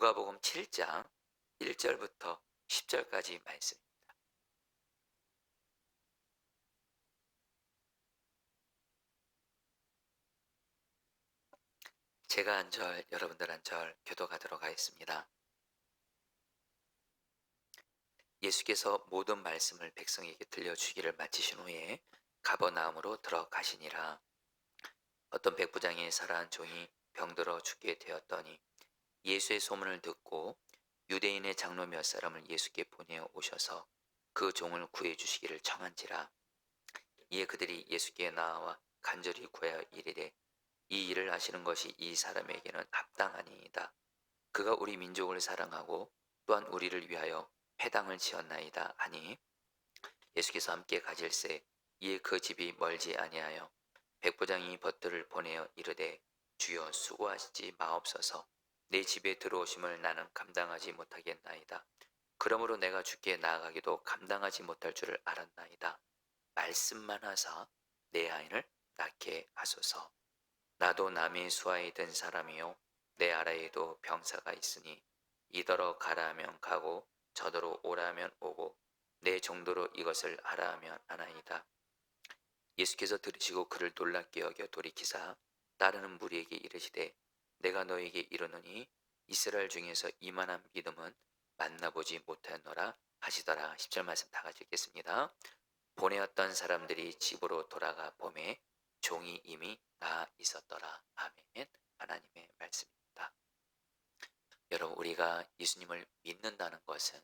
누가복음 7장 1절부터 10절까지 말씀입니다. 제가 한 절, 여러분들 한 절 교도가도록 하겠습니다. 예수께서 모든 말씀을 백성에게 들려주기를 마치신 후에 가버나움으로 들어가시니라. 어떤 백부장의 살아한 종이 병들어 죽게 되었더니 예수의 소문을 듣고 유대인의 장로 몇 사람을 예수께 보내어 오셔서 그 종을 구해 주시기를 청한지라. 이에 그들이 예수께 나와 간절히 구하여 이르되 이 일을 하시는 것이 이 사람에게는 합당하니이다. 그가 우리 민족을 사랑하고 또한 우리를 위하여 회당을 지었나이다 하니 예수께서 함께 가질새 이에 그 집이 멀지 아니하여 백부장이 벗들을 보내어 이르되 주여 수고하시지 마옵소서. 내 집에 들어오심을 나는 감당하지 못하겠나이다. 그러므로 내가 주께 나아가기도 감당하지 못할 줄을 알았나이다. 말씀만 하사 내 아이를 낳게 하소서. 나도 남의 수하에 든 사람이요 내 아래에도 병사가 있으니 이더러 가라 하면 가고 저더러 오라 하면 오고 내 정도로 이것을 하라 하면 하나이다. 예수께서 들으시고 그를 놀랍게 여겨 돌이키사 따르는 무리에게 이르시되 내가 너에게 이르노니 이스라엘 중에서 이만한 믿음은 만나보지 못하노라 하시더라. 10절 말씀 다 같이 읽겠습니다. 보내었던 사람들이 집으로 돌아가 보매 종이 이미 나아 있었더라. 아멘. 하나님의 말씀입니다. 여러분, 우리가 예수님을 믿는다는 것은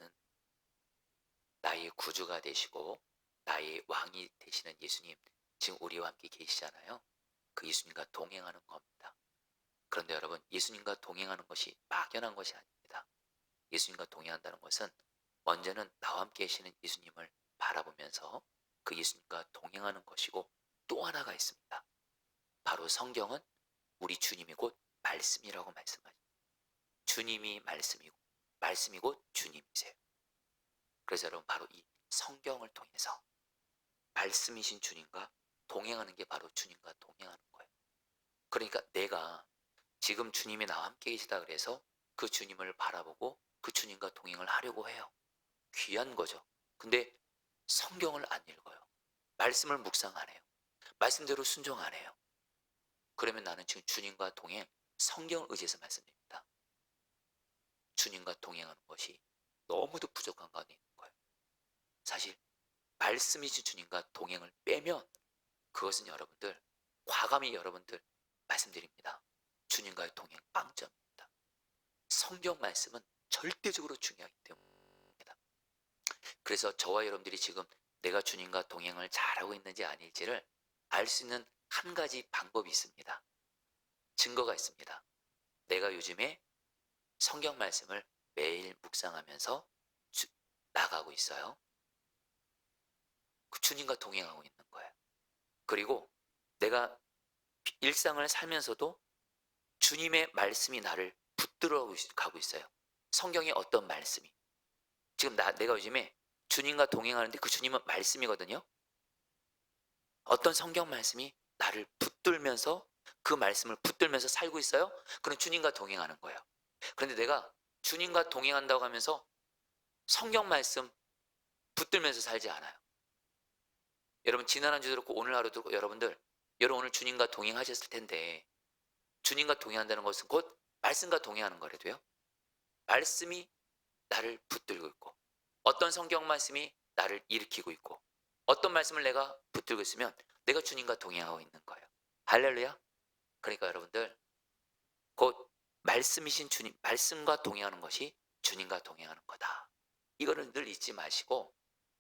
나의 구주가 되시고 나의 왕이 되시는 예수님, 지금 우리와 함께 계시잖아요. 그 예수님과 동행하는 겁니다. 그런데 여러분, 예수님과 동행하는 것이 막연한 것이 아닙니다. 예수님과 동행한다는 것은 먼저는 나와 함께 계시는 예수님을 바라보면서 그 예수님과 동행하는 것이고, 또 하나가 있습니다. 바로 성경은 우리 주님이 곧 말씀이라고 말씀하죠. 주님이 말씀이고 말씀이 곧 주님이세요. 그래서 여러분, 바로 이 성경을 통해서 말씀이신 주님과 동행하는 게 바로 주님과 동행하는 거예요. 그러니까 내가 지금 주님이 나와 함께 계시다 그래서 그 주님을 바라보고 그 주님과 동행을 하려고 해요. 귀한 거죠. 근데 성경을 안 읽어요. 말씀을 묵상 안 해요. 말씀대로 순종 안 해요. 그러면 나는 지금 주님과 동행, 성경을 의지해서 말씀드립니다. 주님과 동행하는 것이 너무도 부족한 가운데 있는 거예요. 사실 말씀이신 주님과 동행을 빼면 그것은 여러분들, 과감히 여러분들 말씀드립니다. 주님과의 동행 빵점입니다. 성경 말씀은 절대적으로 중요하기 때문입니다. 그래서 저와 여러분들이 지금 내가 주님과 동행을 잘하고 있는지 아닐지를 알 수 있는 한 가지 방법이 있습니다. 증거가 있습니다. 내가 요즘에 성경 말씀을 매일 묵상하면서 나가고 있어요. 그 주님과 동행하고 있는 거예요. 그리고 내가 일상을 살면서도 주님의 말씀이 나를 붙들어 가고 있어요. 성경의 어떤 말씀이. 지금 내가 요즘에 주님과 동행하는데 그 주님은 말씀이거든요. 어떤 성경 말씀이 나를 붙들면서 그 말씀을 붙들면서 살고 있어요. 그럼 주님과 동행하는 거예요. 그런데 내가 주님과 동행한다고 하면서 성경 말씀 붙들면서 살지 않아요. 여러분, 지난 한 주도 그렇고 오늘 하루도 그렇고 여러분 오늘 주님과 동행하셨을 텐데 주님과 동행한다는 것은 곧 말씀과 동행하는 거라도요. 말씀이 나를 붙들고 있고 어떤 성경 말씀이 나를 일으키고 있고 어떤 말씀을 내가 붙들고 있으면 내가 주님과 동행하고 있는 거예요. 할렐루야. 그러니까 여러분들, 곧 말씀이신 주님, 말씀과 동행하는 것이 주님과 동행하는 거다. 이거를 늘 잊지 마시고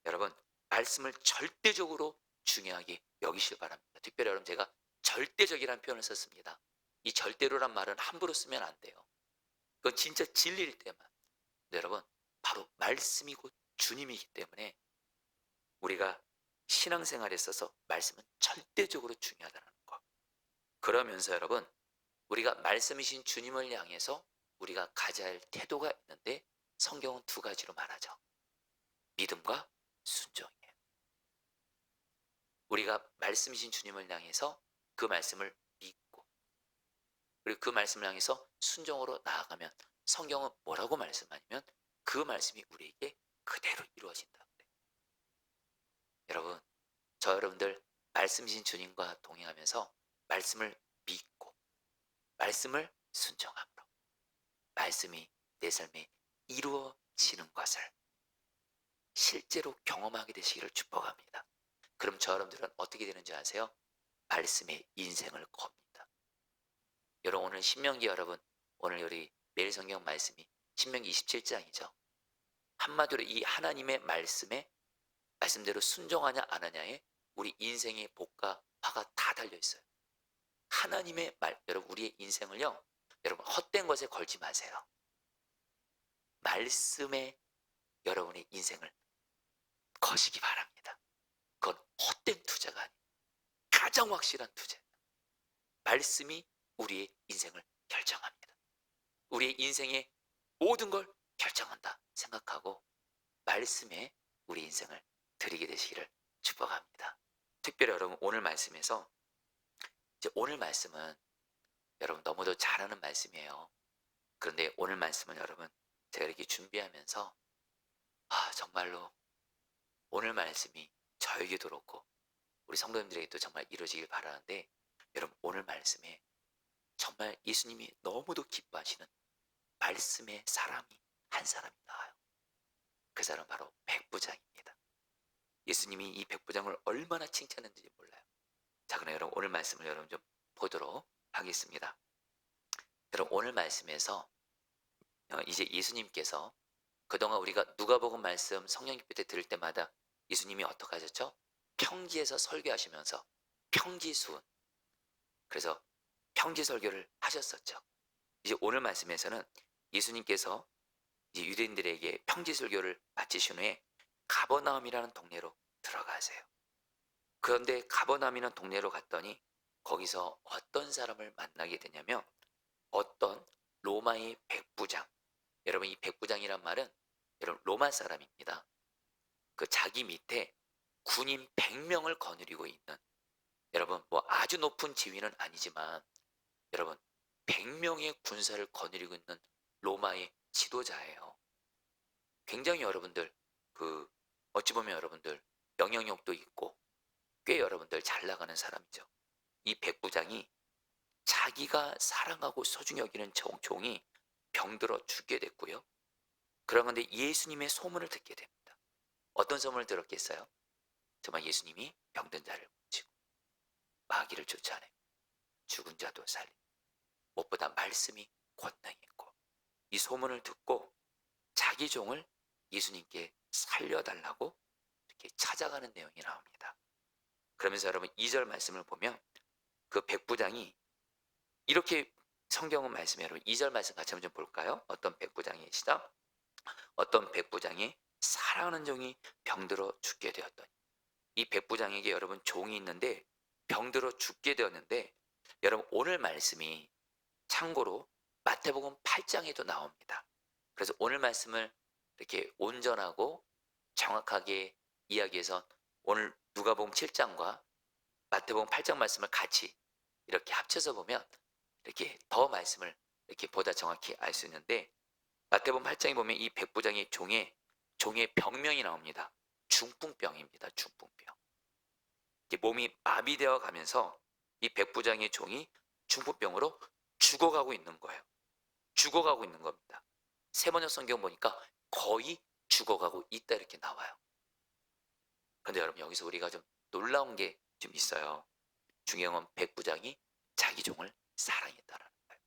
여러분, 말씀을 절대적으로 중요하게 여기시길 바랍니다. 특별히 여러분, 제가 절대적이라는 표현을 썼습니다. 이 절대로란 말은 함부로 쓰면 안 돼요. 그건 진짜 진리일 때만. 근데 여러분, 바로 말씀이 곧 주님이기 때문에 우리가 신앙생활에 있어서 말씀은 절대적으로 중요하다는 거. 그러면서 여러분, 우리가 말씀이신 주님을 향해서 우리가 가져야 할 태도가 있는데 성경은 두 가지로 말하죠. 믿음과 순종이에요. 우리가 말씀이신 주님을 향해서 그 말씀을 믿고 그리고 그 말씀을 향해서 순종으로 나아가면 성경은 뭐라고 말씀하냐면 그 말씀이 우리에게 그대로 이루어진다 그래요. 여러분, 저 여러분들 말씀이신 주님과 동행하면서 말씀을 믿고 말씀을 순종함으로 말씀이 내 삶에 이루어지는 것을 실제로 경험하게 되시기를 축복합니다. 그럼 저 여러분들은 어떻게 되는지 아세요? 말씀의 인생을 겁니다. 여러분, 오늘 신명기, 여러분 오늘 우리 매일 성경 말씀이 신명기 27장이죠. 한마디로 이 하나님의 말씀에 말씀대로 순종하냐 안 하냐에 우리 인생의 복과 화가 다 달려 있어요. 하나님의 말, 여러분 우리의 인생을요, 여러분 헛된 것에 걸지 마세요. 말씀에 여러분의 인생을 거시기 바랍니다. 그건 헛된 투자가 아니에요. 가장 확실한 투자. 말씀이 우리의 인생을 결정합니다. 우리의 인생의 모든 걸 결정한다 생각하고 말씀에 우리 인생을 드리게 되시기를 축복합니다. 특별히 여러분 오늘 말씀에서 이제 오늘 말씀은 여러분 너무도 잘하는 말씀이에요. 그런데 오늘 말씀은 여러분 제가 이렇게 준비하면서 정말로 오늘 말씀이 저에게도 그렇고 우리 성도님들에게도 정말 이루어지길 바라는데 여러분 오늘 말씀에 정말 예수님이 너무도 기뻐하시는 말씀의 사람이 한 사람이 나와요. 그 사람 바로 백부장입니다. 예수님이 이 백부장을 얼마나 칭찬했는지 몰라요. 자, 그럼 여러분 오늘 말씀을 여러분 좀 보도록 하겠습니다. 여러분 오늘 말씀에서 이제 예수님께서 그동안 우리가 누가복음 말씀 성령 기표 때 들을 때마다 예수님이 어떻게 하셨죠? 평지에서 설교하시면서 평지수훈, 그래서 평지 설교를 하셨었죠. 이제 오늘 말씀에서는 예수님께서 이제 유대인들에게 평지 설교를 마치신 후에 가버나움이라는 동네로 들어가세요. 그런데 가버나움이라는 동네로 갔더니 거기서 어떤 사람을 만나게 되냐면 어떤 로마의 백부장. 여러분 이 백부장이란 말은 여러분 로마 사람입니다. 그 자기 밑에 군인 100명을 거느리고 있는, 여러분 뭐 아주 높은 지위는 아니지만 여러분 100명의 군사를 거느리고 있는 로마의 지도자예요. 굉장히 여러분들 그 어찌 보면 여러분들 영향력도 있고 꽤 여러분들 잘 나가는 사람이죠. 이 백부장이 자기가 사랑하고 소중히 여기는 종이 병들어 죽게 됐고요. 그런데 예수님의 소문을 듣게 됩니다. 어떤 소문을 들었겠어요? 정말 예수님이 병든 자를 고치고 마귀를 쫓아내고 죽은 자도 살리고 무엇보다 말씀이 권능이 있고, 이 소문을 듣고 자기 종을 예수님께 살려달라고 이렇게 찾아가는 내용이 나옵니다. 그러면서 여러분 2절 말씀을 보면 그 백부장이 이렇게 성경은 말씀해, 여러분 2절 말씀 같이 한번 좀 볼까요? 어떤 백부장이시다? 어떤 백부장이 사랑하는 종이 병들어 죽게 되었더니, 이 백부장에게 여러분 종이 있는데 병들어 죽게 되었는데, 여러분 오늘 말씀이 참고로 마태복음 8장에도 나옵니다. 그래서 오늘 말씀을 이렇게 온전하고 정확하게 이야기해서 오늘 누가복음 7장과 마태복음 8장 말씀을 같이 이렇게 합쳐서 보면 이렇게 더 말씀을 이렇게 보다 정확히 알 수 있는데, 마태복음 8장에 보면 이 백부장의 종의 병명이 나옵니다. 중풍병입니다. 중풍병. 몸이 마비되어 가면서 이 백부장의 종이 중풍병으로 죽어가고 있는 거예요. 죽어가고 있는 겁니다. 세번역 성경 보니까 거의 죽어가고 있다 이렇게 나와요. 그런데 여러분 여기서 우리가 좀 놀라운 게 좀 있어요. 중요한 건 백부장이 자기 종을 사랑했다라는 거예요.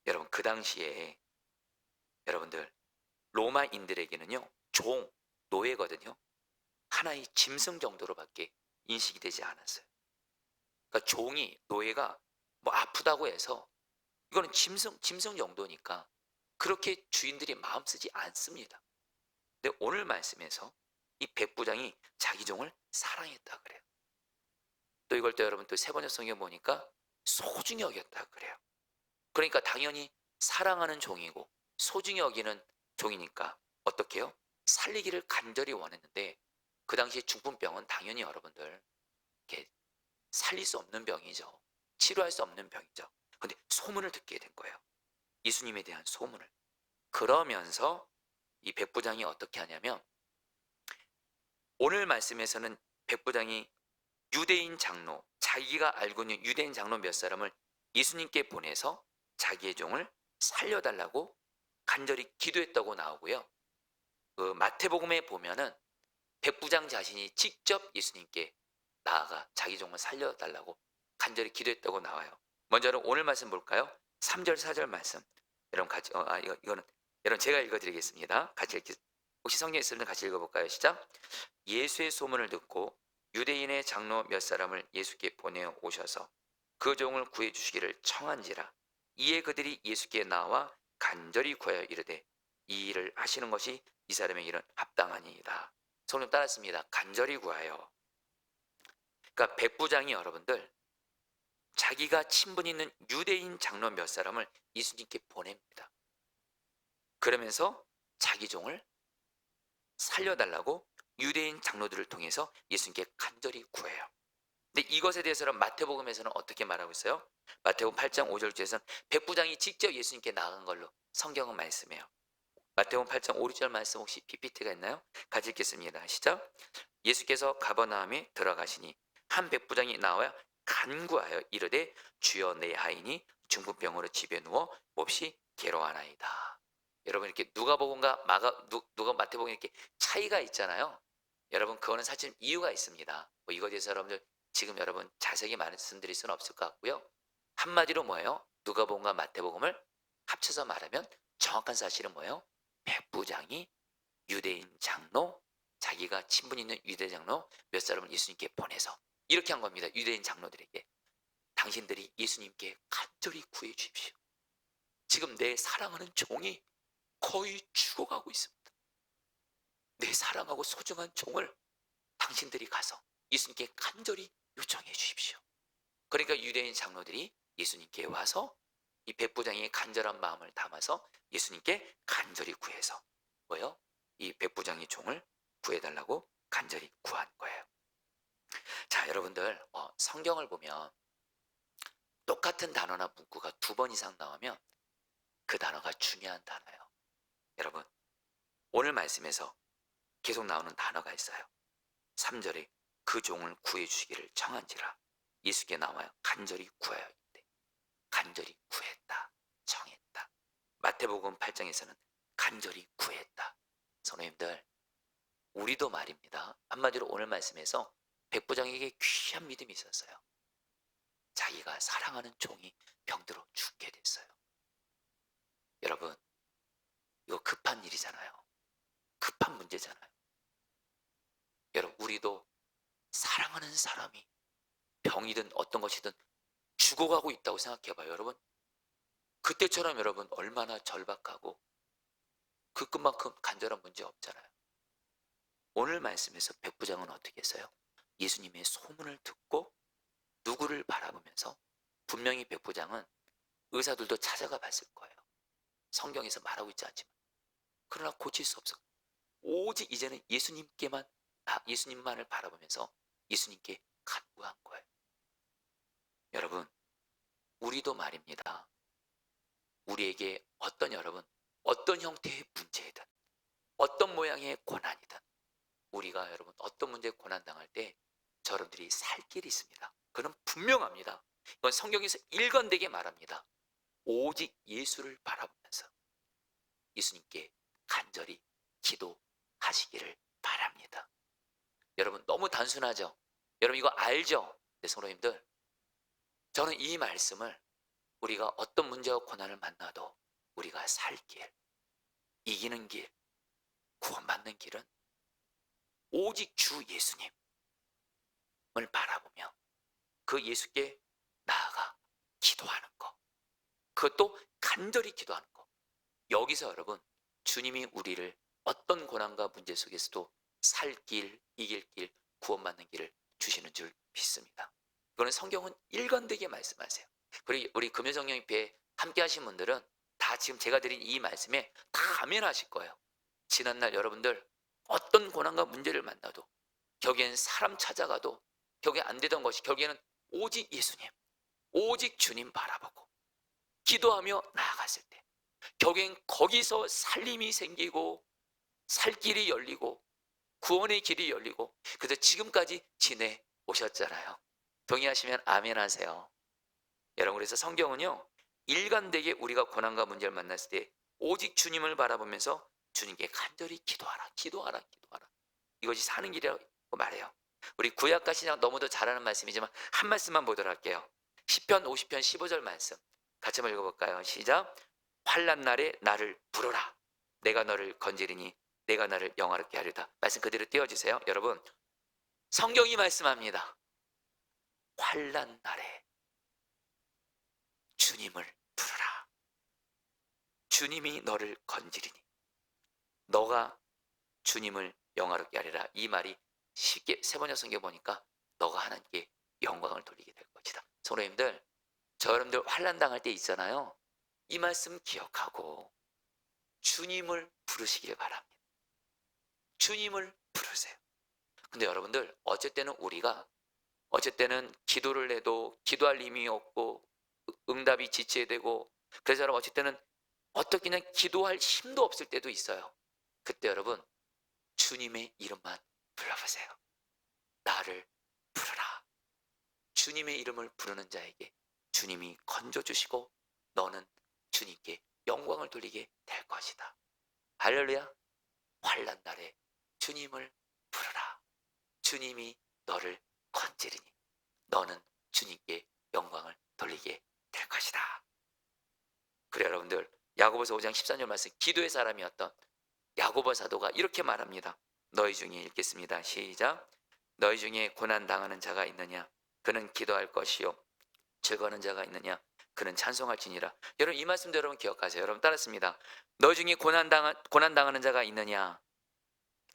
여러분 그 당시에 여러분들 로마인들에게는요 종, 노예거든요, 하나의 짐승 정도로밖에 인식이 되지 않았어요. 그러니까 종이, 노예가 뭐 아프다고 해서 이거는 짐승 정도니까 그렇게 주인들이 마음 쓰지 않습니다. 근데 오늘 말씀에서 이 백부장이 자기 종을 사랑했다 그래요. 또 이걸 또 여러분 또 세번역 성경 보니까 소중히 여겼다 그래요. 그러니까 당연히 사랑하는 종이고 소중히 여기는 종이니까 어떻게 해요? 살리기를 간절히 원했는데 그 당시에 중풍병은 당연히 여러분들 이렇게 살릴 수 없는 병이죠. 치료할 수 없는 병이죠. 근데 소문을 듣게 된 거예요. 예수님에 대한 소문을. 그러면서 이 백부장이 어떻게 하냐면, 오늘 말씀에서는 백부장이 유대인 장로, 자기가 알고 있는 유대인 장로 몇 사람을 예수님께 보내서 자기의 종을 살려달라고 간절히 기도했다고 나오고요. 그 마태복음에 보면은 백부장 자신이 직접 예수님께 나아가 자기 종을 살려달라고 간절히 기도했다고 나와요. 먼저 오늘 말씀 볼까요? 3절 4절 말씀. 여러분 같이 이거는 여러분 제가 읽어드리겠습니다. 같이 혹시 성경 있으면 같이 읽어볼까요? 시작. 예수의 소문을 듣고 유대인의 장로 몇 사람을 예수께 보내어 오셔서 그 종을 구해 주시기를 청한지라. 이에 그들이 예수께 나와 간절히 구하여 이르되 이 일을 하시는 것이 이 사람의 일은 합당하니이다. 성령 따랐습니다. 간절히 구하여. 그러니까 백부장이 여러분들 자기가 친분 있는 유대인 장로 몇 사람을 예수님께 보냅니다. 그러면서 자기 종을 살려달라고 유대인 장로들을 통해서 예수님께 간절히 구해요. 근데 이것에 대해서는 마태복음에서는 어떻게 말하고 있어요? 마태복음 8장 5절에서는 백부장이 직접 예수님께 나간 걸로 성경은 말씀해요. 마태복음 8장 5, 6절 말씀 혹시 PPT가 있나요? 같이 읽겠습니다. 시작. 예수께서 가버나움에 들어가시니 한 백부장이 나와 간구하여 이르되 주여 내 아이니 중풍병으로 집에 누워 몹시 괴로워하나이다. 여러분 이렇게 누가복음과 누가 마태복음 이렇게 차이가 있잖아요. 여러분 그거는 사실 이유가 있습니다. 뭐 이거에 대해서 여러분들 지금 여러분 자세히 말씀드릴 수는 없을 것 같고요. 한마디로 뭐예요? 누가복음과 마태복음을 합쳐서 말하면 정확한 사실은 뭐예요? 백부장이 유대인 장로, 자기가 친분 있는 유대 장로 몇 사람을 예수님께 보내서 이렇게 한 겁니다. 유대인 장로들에게 당신들이 예수님께 간절히 구해 주십시오. 지금 내 사랑하는 종이 거의 죽어가고 있습니다. 내 사랑하고 소중한 종을 당신들이 가서 예수님께 간절히 요청해 주십시오. 그러니까 유대인 장로들이 예수님께 와서 이 백부장의 간절한 마음을 담아서 예수님께 간절히 구해서 뭐요? 이 백부장의 종을 구해달라고 간절히 구한 거예요. 자, 여러분들 성경을 보면 똑같은 단어나 문구가 2번 이상 나오면 그 단어가 중요한 단어예요. 여러분 오늘 말씀에서 계속 나오는 단어가 있어요. 3절에 그 종을 구해 주시기를 청한지라. 예수께 나와요. 간절히 구하여 있대. 간절히 구했다. 청했다. 마태복음 8장에서는 간절히 구했다. 성도님들 우리도 말입니다. 한마디로 오늘 말씀에서 백부장에게 귀한 믿음이 있었어요. 자기가 사랑하는 종이 병들어 죽게 됐어요. 여러분 이거 급한 일이잖아요. 급한 문제잖아요. 여러분 우리도 사랑하는 사람이 병이든 어떤 것이든 죽어가고 있다고 생각해봐요. 여러분 그때처럼 여러분 얼마나 절박하고 그 끝만큼 간절한 문제 없잖아요. 오늘 말씀에서 백부장은 어떻게 했어요? 예수님의 소문을 듣고 누구를 바라보면서 분명히 백부장은 의사들도 찾아가 봤을 거예요. 성경에서 말하고 있지 않지만 그러나 고칠 수 없어. 오직 이제는 예수님만을 바라보면서 예수님께 간구한 거예요. 여러분 우리도 말입니다. 우리에게 어떤 형태의 문제이든 어떤 모양의 고난이든 우리가 여러분 어떤 문제에 고난 당할 때 여러분들이 살 길이 있습니다. 그건 분명합니다. 이건 성경에서 일관되게 말합니다. 오직 예수를 바라보면서 예수님께 간절히 기도하시기를 바랍니다. 여러분 너무 단순하죠? 여러분 이거 알죠? 네, 성도님들 저는 이 말씀을 우리가 어떤 문제와 고난을 만나도 우리가 살 길, 이기는 길, 구원받는 길은 오직 주 예수님을 바라보며 그 예수께 나아가 기도하는 것, 그것도 간절히 기도하는 것. 여기서 여러분 주님이 우리를 어떤 고난과 문제 속에서도 살 길, 이길 길, 구원받는 길을 주시는 줄 믿습니다. 이거는 성경은 일관되게 말씀하세요. 그리고 우리 금요정령협회에 함께 하신 분들은 다 지금 제가 드린 이 말씀에 다 아멘하실 거예요. 지난날 여러분들 어떤 고난과 문제를 만나도 결국에는 사람 찾아가도 결국에 안 되던 것이 결국에는 오직 예수님, 오직 주님 바라보고 기도하며 나아갔을 때 결국엔 거기서 살림이 생기고 살 길이 열리고 구원의 길이 열리고 그래서 지금까지 지내 오셨잖아요. 동의하시면 아멘 하세요. 여러분, 그래서 성경은요, 일관되게 우리가 고난과 문제를 만났을 때 오직 주님을 바라보면서 주님께 간절히 기도하라, 기도하라, 기도하라. 이것이 사는 길이라고 말해요. 우리 구약과 신약 너무도 잘 아는 말씀이지만 한 말씀만 보도록 할게요. 시편 50편 15절 말씀 같이 한번 읽어볼까요? 시작. 환난 날에 나를 부르라. 내가 너를 건지리니 내가 나를 영화롭게 하리다. 말씀 그대로 띄워주세요. 여러분, 성경이 말씀합니다. 환난 날에 주님을 부르라. 주님이 너를 건지리니 너가 주님을 영화롭게 하리라. 이 말이 쉽게 세번역 성경 보니까 너가 하나님께 영광을 돌리게 될 것이다. 성도님들, 저 여러분들 환난 당할 때 있잖아요. 이 말씀 기억하고 주님을 부르시길 바랍니다. 주님을 부르세요. 근데 여러분들, 어쩔 때는 우리가 기도를 해도 기도할 힘이 없고 응답이 지체되고, 그래서 여러분 어쩔 때는 어떻게 그냥 기도할 힘도 없을 때도 있어요. 그때 여러분, 주님의 이름만 불러보세요. 나를 부르라. 주님의 이름을 부르는 자에게 주님이 건져주시고 너는 주님께 영광을 돌리게 될 것이다. 할렐루야. 환난 날에 주님을 부르라. 주님이 너를 건지리니 너는 주님께 영광을 돌리게 될 것이다. 그래 여러분들, 야고보서 5장 13절 말씀, 기도의 사람이었던 야고보 사도가 이렇게 말합니다. 너희 중에, 읽겠습니다. 시작. 너희 중에 고난 당하는 자가 있느냐? 그는 기도할 것이요. 즐거워하는 자가 있느냐? 그는 찬송할지니라. 여러분, 이 말씀도 여러분 기억하세요. 여러분 따랐습니다. 너희 중에 고난 당하는 자가 있느냐?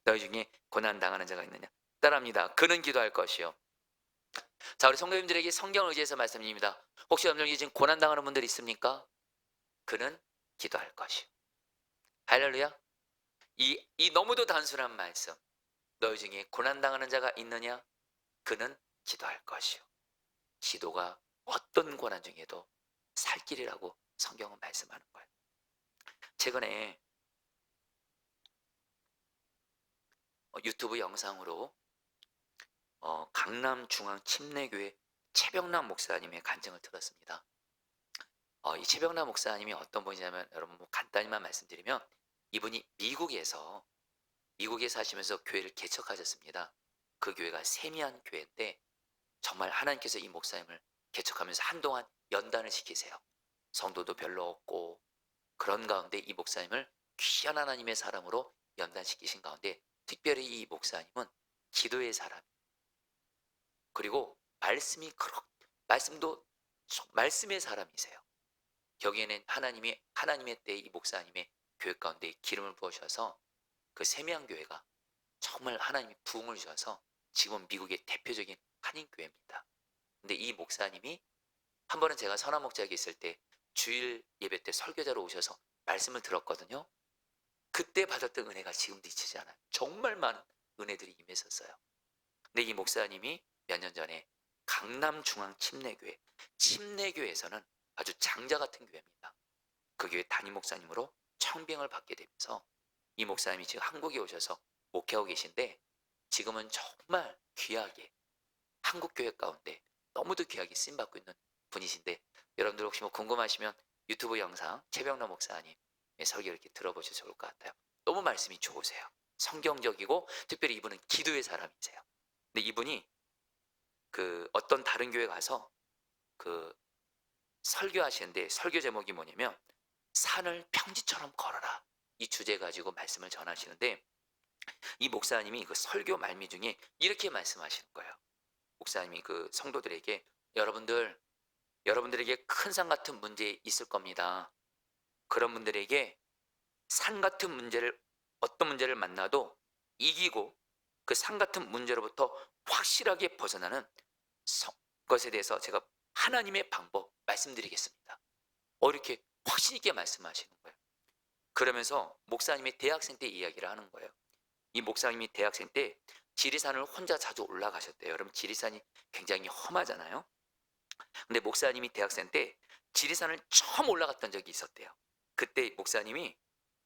너희 중에 고난 당하는 자가 있느냐? 따라합니다. 그는 기도할 것이요. 자, 우리 성도님들에게 성경을 의지해서 말씀드립니다. 혹시 여러분들 지금 고난 당하는 분들 있습니까? 그는 기도할 것이요. 할렐루야. 이 너무도 단순한 말씀. 너희 중에 고난당하는 자가 있느냐? 그는 기도할 것이요. 기도가 어떤 고난 중에도 살 길이라고 성경은 말씀하는 거예요. 최근에 유튜브 영상으로 강남중앙침례교회 최병남 목사님의 간증을 들었습니다. 이 최병남 목사님이 어떤 분이냐면, 여러분 간단히만 말씀드리면, 이분이 미국에서 하시면서 교회를 개척하셨습니다. 그 교회가 세미한 교회인데 정말 하나님께서 이 목사님을 개척하면서 한동안 연단을 시키세요. 성도도 별로 없고 그런 가운데 이 목사님을 귀한 하나님의 사람으로 연단시키신 가운데, 특별히 이 목사님은 기도의 사람, 그리고 말씀의 사람이세요. 여기에는 하나님의 때 이 목사님의 교회 가운데 기름을 부으셔서 그 세미한 교회가 정말 하나님이 부흥을 주셔서 지금 미국의 대표적인 한인교회입니다. 근데 이 목사님이 한 번은 제가 선한 목자에게 있을 때 주일 예배 때 설교자로 오셔서 말씀을 들었거든요. 그때 받았던 은혜가 지금도 잊히지 않아요. 정말 많은 은혜들이 임했었어요. 근데 이 목사님이 몇 년 전에 강남중앙침례교회에서는 아주 장자 같은 교회입니다. 그 교회 담임 목사님으로 청빙을 받게 되면서 이 목사님이 지금 한국에 오셔서 목회하고 계신데, 지금은 정말 귀하게 한국 교회 가운데 너무도 귀하게 쓰임받고 있는 분이신데, 여러분들 혹시 궁금하시면 유튜브 영상 최병남 목사님의 설교 이렇게 들어보셔도 좋을 것 같아요. 너무 말씀이 좋으세요. 성경적이고 특별히 이분은 기도의 사람이세요. 근데 이분이 어떤 다른 교회 가서 설교하시는데, 설교 제목이 뭐냐면 산을 평지처럼 걸어라, 이 주제 가지고 말씀을 전하시는데, 이 목사님이 그 설교 말미 중에 이렇게 말씀하시는 거예요. 목사님이 그 성도들에게, 여러분들에게 큰 산 같은 문제 있을 겁니다. 그런 분들에게 산 같은 어떤 문제를 만나도 이기고 그 산 같은 문제로부터 확실하게 벗어나는 것에 대해서 제가 하나님의 방법 말씀드리겠습니다. 이렇게 확신 있게 말씀하시는 거예요. 그러면서 목사님이 대학생 때 이야기를 하는 거예요. 이 목사님이 대학생 때 지리산을 혼자 자주 올라가셨대요. 여러분, 지리산이 굉장히 험하잖아요. 근데 목사님이 대학생 때 지리산을 처음 올라갔던 적이 있었대요. 그때 목사님이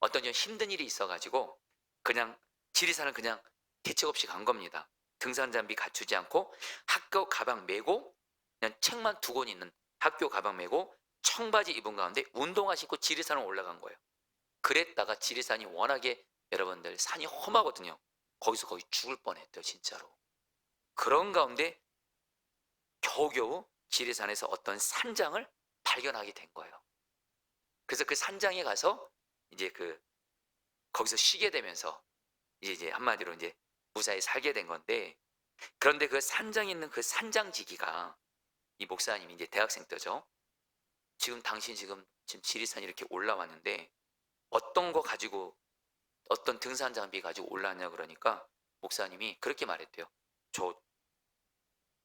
어떤 좀 힘든 일이 있어가지고 그냥 지리산을 그냥 대책 없이 간 겁니다. 등산 장비 갖추지 않고 학교 가방 메고 그냥 책만 두 권 있는 학교 가방 메고 청바지 입은 가운데 운동화 신고 지리산을 올라간 거예요. 그랬다가 지리산이 워낙에 여러분들 산이 험하거든요. 거기서 거의 죽을 뻔했대요, 진짜로. 그런 가운데 겨우겨우 지리산에서 어떤 산장을 발견하게 된 거예요. 그래서 그 산장에 가서 이제 거기서 쉬게 되면서 이제 한마디로 이제 무사히 살게 된 건데, 그런데 그 산장에 있는 그 산장지기가 이 목사님이 이제 대학생 때죠. 지금 당신 지금 지리산 이렇게 올라왔는데 어떤 거 가지고 어떤 등산 장비 가지고 올라왔냐 그러니까 목사님이 그렇게 말했대요. 저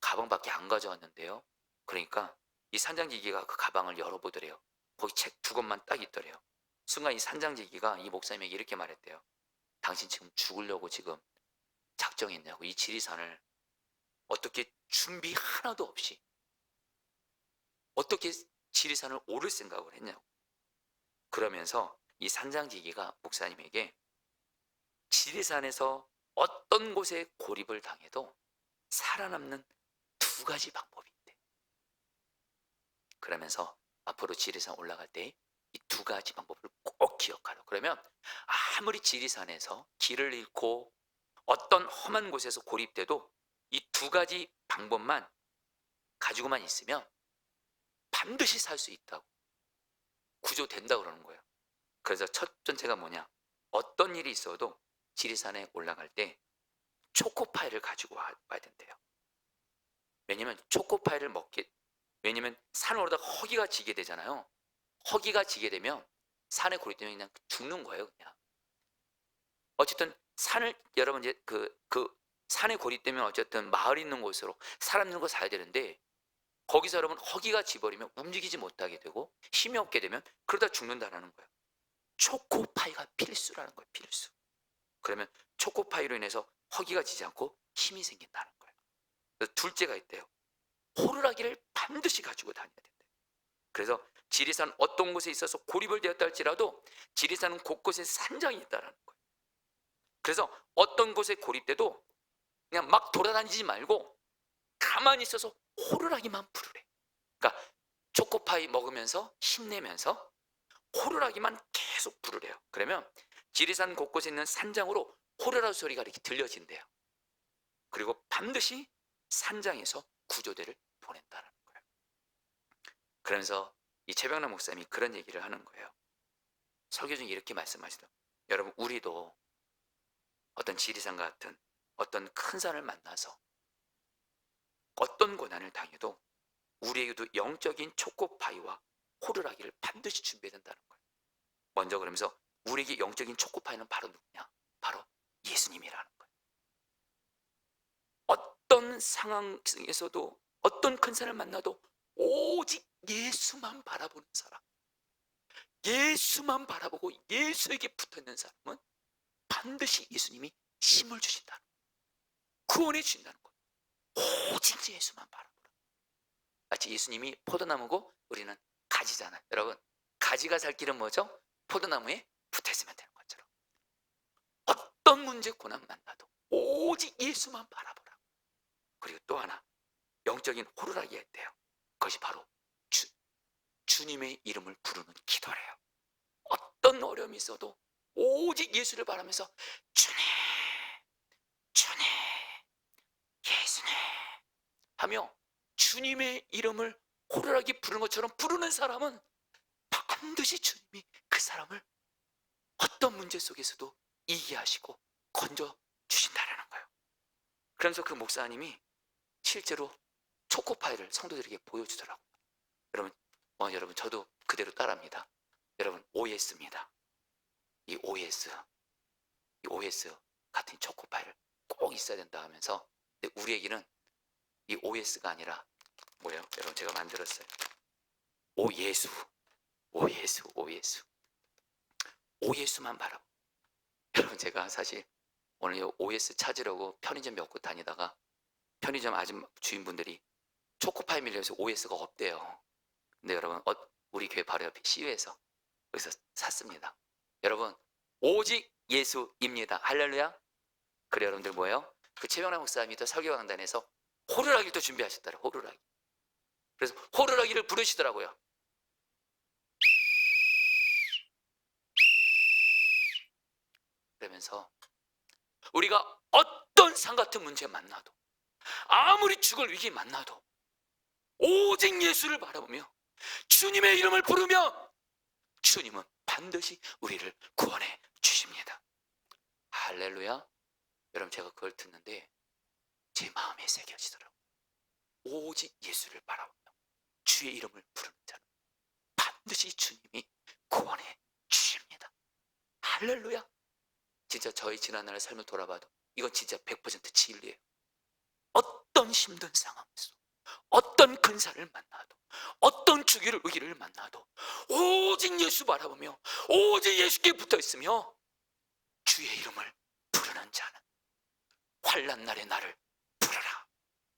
가방밖에 안 가져왔는데요. 그러니까 이 산장지기가 그 가방을 열어보더래요. 거기 책 두 권만 딱 있더래요. 순간 이 산장지기가 이 목사님에게 이렇게 말했대요. 당신 지금 죽으려고 지금 작정했냐고. 이 지리산을 어떻게 준비 하나도 없이 어떻게 지리산을 오를 생각을 했냐고. 그러면서 이 산장지기가 목사님에게 지리산에서 어떤 곳에 고립을 당해도 살아남는 두 가지 방법이 있대. 그러면서 앞으로 지리산 올라갈 때 이 두 가지 방법을 꼭 기억하라. 그러면 아무리 지리산에서 길을 잃고 어떤 험한 곳에서 고립돼도 이 두 가지 방법만 가지고만 있으면 반드시 살 수 있다고, 구조된다고 그러는 거예요. 그래서 첫 번째가 뭐냐, 어떤 일이 있어도 지리산에 올라갈 때 초코파이를 가지고 와야 된대요. 왜냐면 초코파이를 왜냐면 산을 오르다가 허기가 지게 되잖아요. 허기가 지게 되면 산에 고립되면 그냥 죽는 거예요, 그냥. 어쨌든 산을 여러분 이제 산에 고립되면 어쨌든 마을 있는 곳으로 사람 있는 곳 사야 되는데, 거기서 여러분 허기가 지버리면 움직이지 못하게 되고 힘이 없게 되면 그러다 죽는다라는 거예요. 초코파이가 필수라는 거예요, 필수. 그러면 초코파이로 인해서 허기가 지지 않고 힘이 생긴다는 거예요. 그래서 둘째가 있대요. 호루라기를 반드시 가지고 다녀야 된대요. 그래서 지리산 어떤 곳에 있어서 고립을 되었다 할지라도 지리산은 곳곳에 산장이 있다는 거예요. 그래서 어떤 곳에 고립돼도 그냥 막 돌아다니지 말고 가만히 있어서 호루라기만 부르래. 그러니까 초코파이 먹으면서 힘내면서 호루라기만 계속 부르래요. 그러면 지리산 곳곳에 있는 산장으로 호루라기 소리가 이렇게 들려진대요. 그리고 반드시 산장에서 구조대를 보낸다는 거예요. 그러면서 이 최병남 목사님이 그런 얘기를 하는 거예요. 설교 중에 이렇게 말씀하시더라고요. 여러분, 우리도 어떤 지리산 같은 어떤 큰 산을 만나서 어떤 고난을 당해도 우리에게도 영적인 초코파이와 호루라기를 반드시 준비해야 된다는 거예요. 먼저 그러면서 우리에게 영적인 초코파이는 바로 누구냐? 바로 예수님이라는 거예요. 어떤 상황에서도 어떤 큰 산을 만나도 오직 예수만 바라보는 사람, 예수만 바라보고 예수에게 붙어있는 사람은 반드시 예수님이 힘을 주신다는 거예요. 구원해 주신다는 거예요. 오직 예수만 바라보라. 마치 예수님이 포도나무고 우리는 가지잖아요. 여러분, 가지가 살 길은 뭐죠? 포도나무에 붙어있으면 되는 것처럼 어떤 문제 고난 만나도 오직 예수만 바라보라. 그리고 또 하나, 영적인 호루라기가 있대요. 그것이 바로 주님의 이름을 부르는 기도래요. 어떤 어려움이 있어도 오직 예수를 바라면서 주님, 주님, 예수님 하며 주님의 이름을 호루라기 부르는 것처럼 부르는 사람은 반드시 주님이 그 사람을 어떤 문제 속에서도 이기게 하시고 건져 주신다는 거예요. 그러면서 그 목사님이 실제로 초코파이를 성도들에게 보여주더라고요. 여러분 저도 그대로 따라합니다. 여러분, OS입니다. 이 OS 같은 초코파이를 꼭 있어야 된다 하면서, 근데 우리에게는 이 OS가 아니라 뭐예요? 여러분, 제가 만들었어요. 오예수, OS만 바라보. 여러분, 제가 사실 오늘 이 OS 찾으려고 편의점 몇 곳 다니다가 편의점 아줌마 주인분들이 초코파이 밀려서 OS가 없대요. 근데 여러분, 우리 교회 바로 옆에 CU에서 여기서 샀습니다. 여러분, 오직 예수입니다. 할렐루야. 그래 여러분들 뭐예요? 그 최병남 목사님이 또 설교 강단에서 호루라기를 또 준비하셨더라고요. 호루라기. 그래서 호루라기를 부르시더라고요. 그러면서 우리가 어떤 산 같은 문제 만나도, 아무리 죽을 위기 만나도 오직 예수를 바라보며 주님의 이름을 부르며 주님은 반드시 우리를 구원해 주십니다. 할렐루야. 여러분, 제가 그걸 듣는데 제 마음에 새겨지더라고요. 오직 예수를 바라보며 주의 이름을 부르는 자는 반드시 주님이 구원해 주십니다. 할렐루야. 진짜 저희 지난날의 삶을 돌아봐도 이건 진짜 100% 진리예요. 어떤 힘든 상황에서, 어떤 근사를 만나도, 어떤 주기를 위기를 만나도 오직 예수 바라보며 오직 예수께 붙어있으며 주의 이름을 부르는 자는 환난 날에 나를 부르라.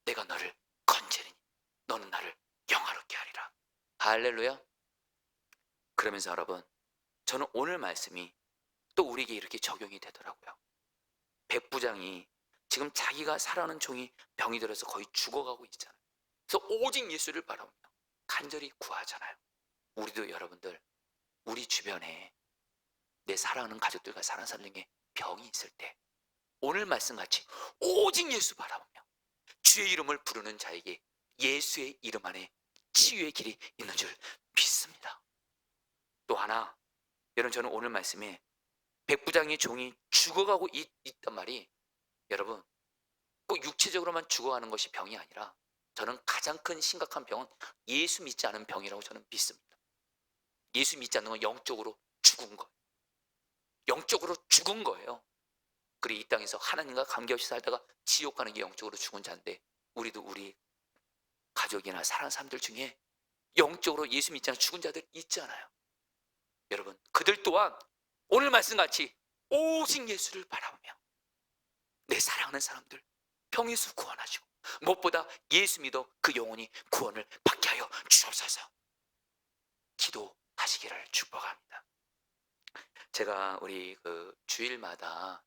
내가 너를 건지리니 너는 나를 영화롭게 하리라. 할렐루야. 그러면서 여러분, 저는 오늘 말씀이 또 우리에게 이렇게 적용이 되더라고요. 백부장이 지금 자기가 살아가는 종이 병이 들어서 거의 죽어가고 있잖아요. 그래서 오직 예수를 바라보며 간절히 구하잖아요. 우리도 여러분들, 우리 주변에 내 사랑하는 가족들과 사랑하는 사람 중에 병이 있을 때 오늘 말씀같이 오직 예수 바라보며 주의 이름을 부르는 자에게 예수의 이름 안에 치유의 길이 있는 줄 믿습니다. 또 하나, 여러분, 저는 오늘 말씀에 백부장의 종이 죽어가고 있단 말이, 여러분, 꼭 육체적으로만 죽어가는 것이 병이 아니라 저는 가장 큰 심각한 병은 예수 믿지 않은 병이라고 저는 믿습니다. 예수 믿지 않는 건 영적으로 죽은 거예요. 영적으로 죽은 거예요. 그리고 이 땅에서 하나님과 관계없이 살다가 지옥 가는 게 영적으로 죽은 자인데, 우리도 우리 가족이나 사랑하는 사람들 중에 영적으로 예수 믿지 않은 죽은 자들 있잖아요. 여러분, 그들 또한 오늘 말씀같이 오직 예수를 바라보며 내 사랑하는 사람들 병에서 구원하시고 무엇보다 예수 믿어 그 영혼이 구원을 받게 하여 주옵소서. 기도하시기를 축복합니다. 제가 우리 그 주일마다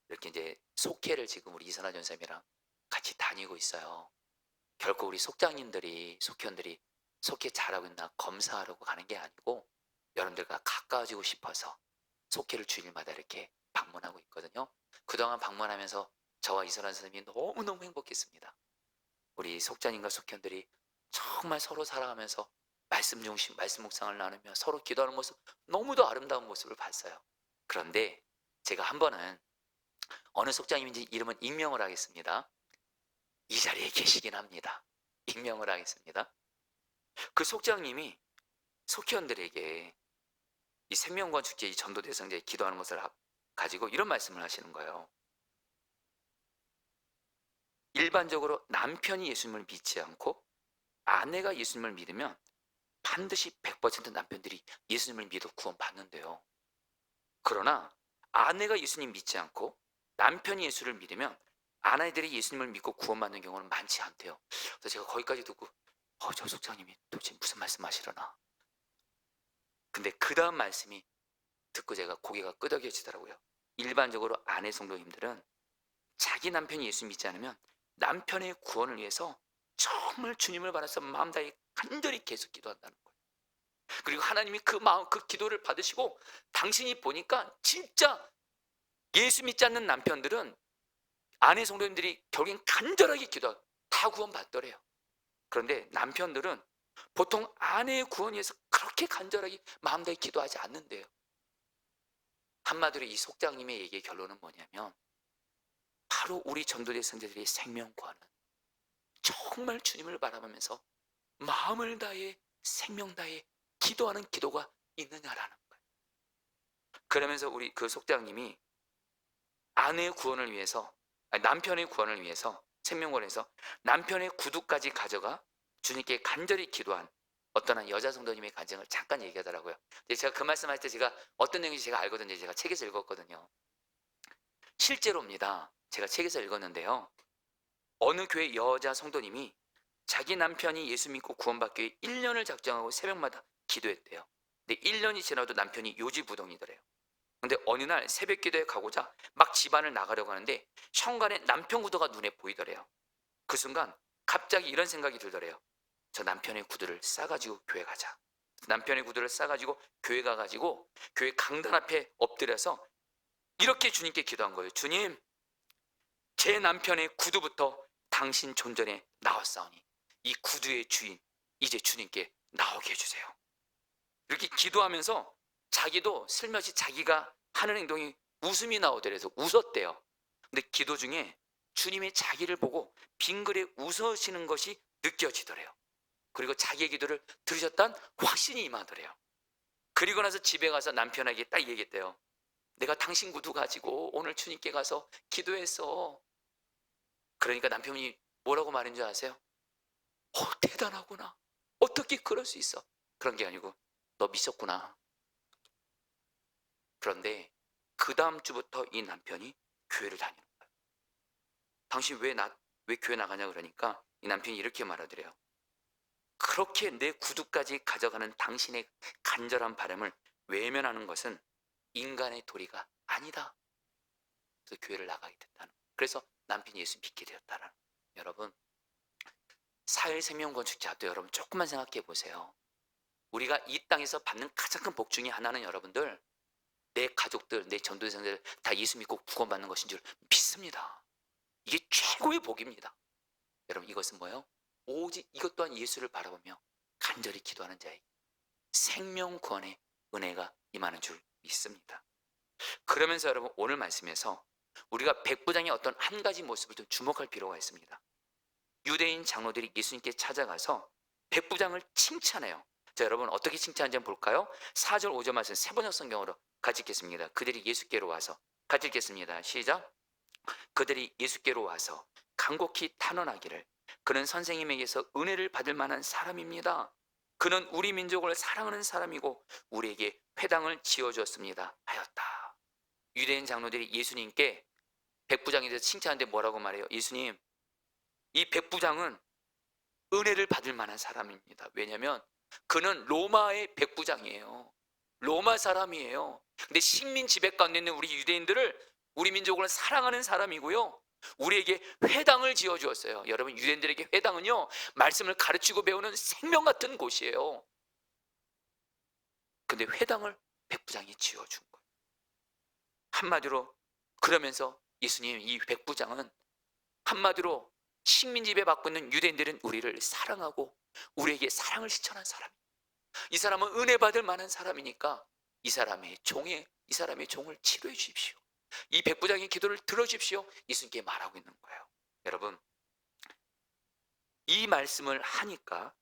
이렇게 이제 속회를 지금 우리 이선아 전사님이랑 같이 다니고 있어요. 결코 우리 속장님들이, 속회원들이 속회 잘하고 있나 검사하려고 가는 게 아니고 여러분들과 가까워지고 싶어서 속회를 주일마다 이렇게 방문하고 있거든요. 그동안 방문하면서 저와 이선아 선생님이 너무너무 행복했습니다. 우리 속장님과 속회원들이 정말 서로 살아가면서 말씀 중심, 말씀 묵상을 나누며 서로 기도하는 모습, 너무도 아름다운 모습을 봤어요. 그런데 제가 한 번은 어느 속장님인지 이름은 익명을 하겠습니다. 이 자리에 계시긴 합니다. 익명을 하겠습니다. 그 속장님이 속회원들에게 이 생명권 축제 이 전도 대상자에 기도하는 것을 가지고 이런 말씀을 하시는 거예요. 일반적으로 남편이 예수님을 믿지 않고 아내가 예수님을 믿으면 반드시 100% 남편들이 예수님을 믿어 구원받는데요. 그러나 아내가 예수님 믿지 않고 남편이 예수를 믿으면 아내들이 예수님을 믿고 구원받는 경우는 많지 않대요. 그래서 제가 거기까지 듣고 저 속장님이 도대체 무슨 말씀하시려나. 근데 그 다음 말씀이 듣고 제가 고개가 끄덕여지더라고요. 일반적으로 아내 성도님들은 자기 남편이 예수 믿지 않으면 남편의 구원을 위해서 정말 주님을 바라서 마음 다해 간절히 계속 기도한다는 거예요. 그리고 하나님이 그 마음, 그 기도를 받으시고 당신이 보니까 진짜 예수 믿지 않는 남편들은 아내 성도님들이 결국엔 간절하게 기도하고 다 구원받더래요. 그런데 남편들은 보통 아내의 구원 위해서 그렇게 간절하게 마음 다해 기도하지 않는데요. 한마디로 이 속장님의 얘기의 결론은 뭐냐면 바로 우리 전도대 선자들의 생명과는 정말 주님을 바라보면서 마음을 다해 생명 다해 기도하는 기도가 있느냐라는 거예요. 그러면서 우리 그 속장님이 아내의 구원을 위해서, 남편의 구원을 위해서 생명권에서 남편의 구두까지 가져가 주님께 간절히 기도한 어떤 한 여자 성도님의 간증을 잠깐 얘기하더라고요. 제가 그 말씀할 때 제가 어떤 내용인지 제가 알거든요. 제가 책에서 읽었거든요. 실제로입니다. 제가 책에서 읽었는데요. 어느 교회 여자 성도님이 자기 남편이 예수 믿고 구원받기 위해 1년을 작정하고 새벽마다 기도했대요. 근데 1년이 지나도 남편이 요지부동이더래요. 근데 어느 날 새벽 기도에 가고자 막 집안을 나가려고 하는데 현관에 남편 구두가 눈에 보이더래요. 그 순간 갑자기 이런 생각이 들더래요. 저 남편의 구두를 싸가지고 교회 가자. 남편의 구두를 싸가지고 교회 가가지고 교회 강단 앞에 엎드려서 이렇게 주님께 기도한 거예요. 주님, 제 남편의 구두부터 당신 존전에 나왔사오니 이 구두의 주인 이제 주님께 나오게 해주세요. 이렇게 기도하면서 자기도 슬며시 자기가 하는 행동이 웃음이 나오더래서 웃었대요. 근데 기도 중에 주님이 자기를 보고 빙그레 웃으시는 것이 느껴지더래요. 그리고 자기의 기도를 들으셨다는 확신이 임하더래요. 그리고 나서 집에 가서 남편에게 딱 얘기했대요. 내가 당신 구두 가지고 오늘 주님께 가서 기도했어. 그러니까 남편이 뭐라고 말한 줄 아세요? 대단하구나. 어떻게 그럴 수 있어? 그런 게 아니고 너 미쳤구나. 그런데 그 다음 주부터 이 남편이 교회를 다니는 거예요. 당신 왜 교회 나가냐 그러니까 이 남편이 이렇게 말하더래요. 그렇게 내 구두까지 가져가는 당신의 간절한 바람을 외면하는 것은 인간의 도리가 아니다. 그래서 교회를 나가게 됐다는 거예요. 그래서 남편이 예수 믿게 되었다는 거예요. 여러분, 사회 생명 건축자도 여러분 조금만 생각해 보세요. 우리가 이 땅에서 받는 가장 큰 복 중에 하나는 여러분들, 내 가족들, 내 전도생들 다 예수 믿고 구원받는 것인 줄 믿습니다. 이게 최고의 복입니다. 여러분, 이것은 뭐예요? 오직 이것 또한 예수를 바라보며 간절히 기도하는 자의 생명 구원의 은혜가 임하는 줄 믿습니다. 그러면서 여러분, 오늘 말씀에서 우리가 백부장의 어떤 한 가지 모습을 좀 주목할 필요가 있습니다. 유대인 장로들이 예수님께 찾아가서 백부장을 칭찬해요. 자, 여러분 어떻게 칭찬하는지 한번 볼까요? 4절 5절 말씀 세 번역 성경으로 같이 읽겠습니다. 그들이 예수께로 와서 같이 읽겠습니다. 시작. 그들이 예수께로 와서 간곡히 탄원하기를 그는 선생님에게서 은혜를 받을 만한 사람입니다. 그는 우리 민족을 사랑하는 사람이고 우리에게 회당을 지어주었습니다 하였다. 유대인 장로들이 예수님께 백부장에 대해서 칭찬하는데 뭐라고 말해요? 예수님, 이 백부장은 은혜를 받을 만한 사람입니다. 왜냐하면 그는 로마의 백부장이에요. 로마 사람이에요. 근데 식민 지배 가운데 있는 우리 유대인들을, 우리 민족을 사랑하는 사람이고요, 우리에게 회당을 지어주었어요. 여러분, 유대인들에게 회당은요, 말씀을 가르치고 배우는 생명 같은 곳이에요. 근데 회당을 백부장이 지어준 거예요. 한마디로, 그러면서 예수님, 이 백부장은 한마디로 식민 지배 받고 있는 유대인들은 우리를 사랑하고 우리에게 사랑을 실천한 사람, 이 사람은 은혜 받을 만한 사람이니까 이 사람의 종을 치료해 주십시오. 이 백부장의 기도를 들어주십시오. 예수님께 말하고 있는 거예요. 여러분, 이 말씀을 하니까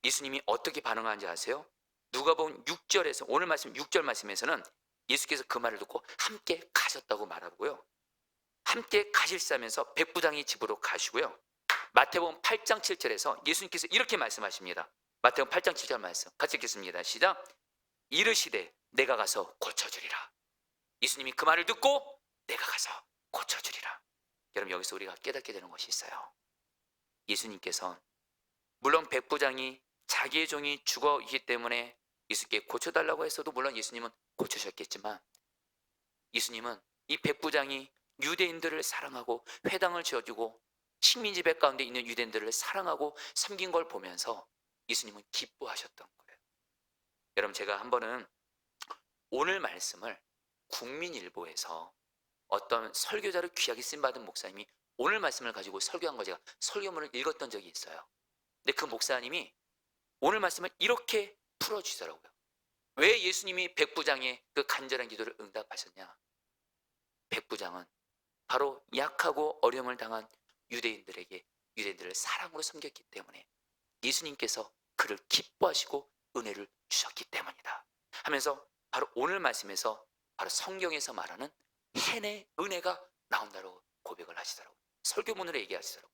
예수님이 어떻게 반응하는지 아세요? 누가복음 6절에서, 오늘 말씀 6절 말씀에서는 예수께서 그 말을 듣고 함께 가셨다고 말하고요, 함께 가실사면서 백부장의 집으로 가시고요, 마태복음 8장 7절에서 예수님께서 이렇게 말씀하십니다. 마태복음 8장 7절 말씀 같이 읽겠습니다. 시작. 이르시되 내가 가서 고쳐주리라. 예수님이 그 말을 듣고 내가 가서 고쳐주리라. 여러분, 여기서 우리가 깨닫게 되는 것이 있어요. 예수님께서 물론 백부장이 자기의 종이 죽어 있기 때문에 예수께 고쳐달라고 했어도 물론 예수님은 고쳐주셨겠지만, 예수님은 이 백부장이 유대인들을 사랑하고 회당을 지어주고 식민지배 가운데 있는 유대인들을 사랑하고 섬긴 걸 보면서 예수님은 기뻐하셨던 거예요. 여러분, 제가 한 번은 오늘 말씀을 국민일보에서 어떤 설교자로 귀하게 쓰임받은 목사님이 오늘 말씀을 가지고 설교한 거 제가 설교문을 읽었던 적이 있어요. 근데 그 목사님이 오늘 말씀을 이렇게 풀어주시더라고요. 왜 예수님이 백부장의 그 간절한 기도를 응답하셨냐? 백부장은 바로 약하고 어려움을 당한 유대인들을 사랑으로 섬겼기 때문에 예수님께서 그를 기뻐하시고 은혜를 주셨기 때문이다 하면서 바로 오늘 말씀에서 바로 성경에서 말하는 헨의 은혜가 나온다고 고백을 하시더라고요. 설교문으로 얘기하시더라고요.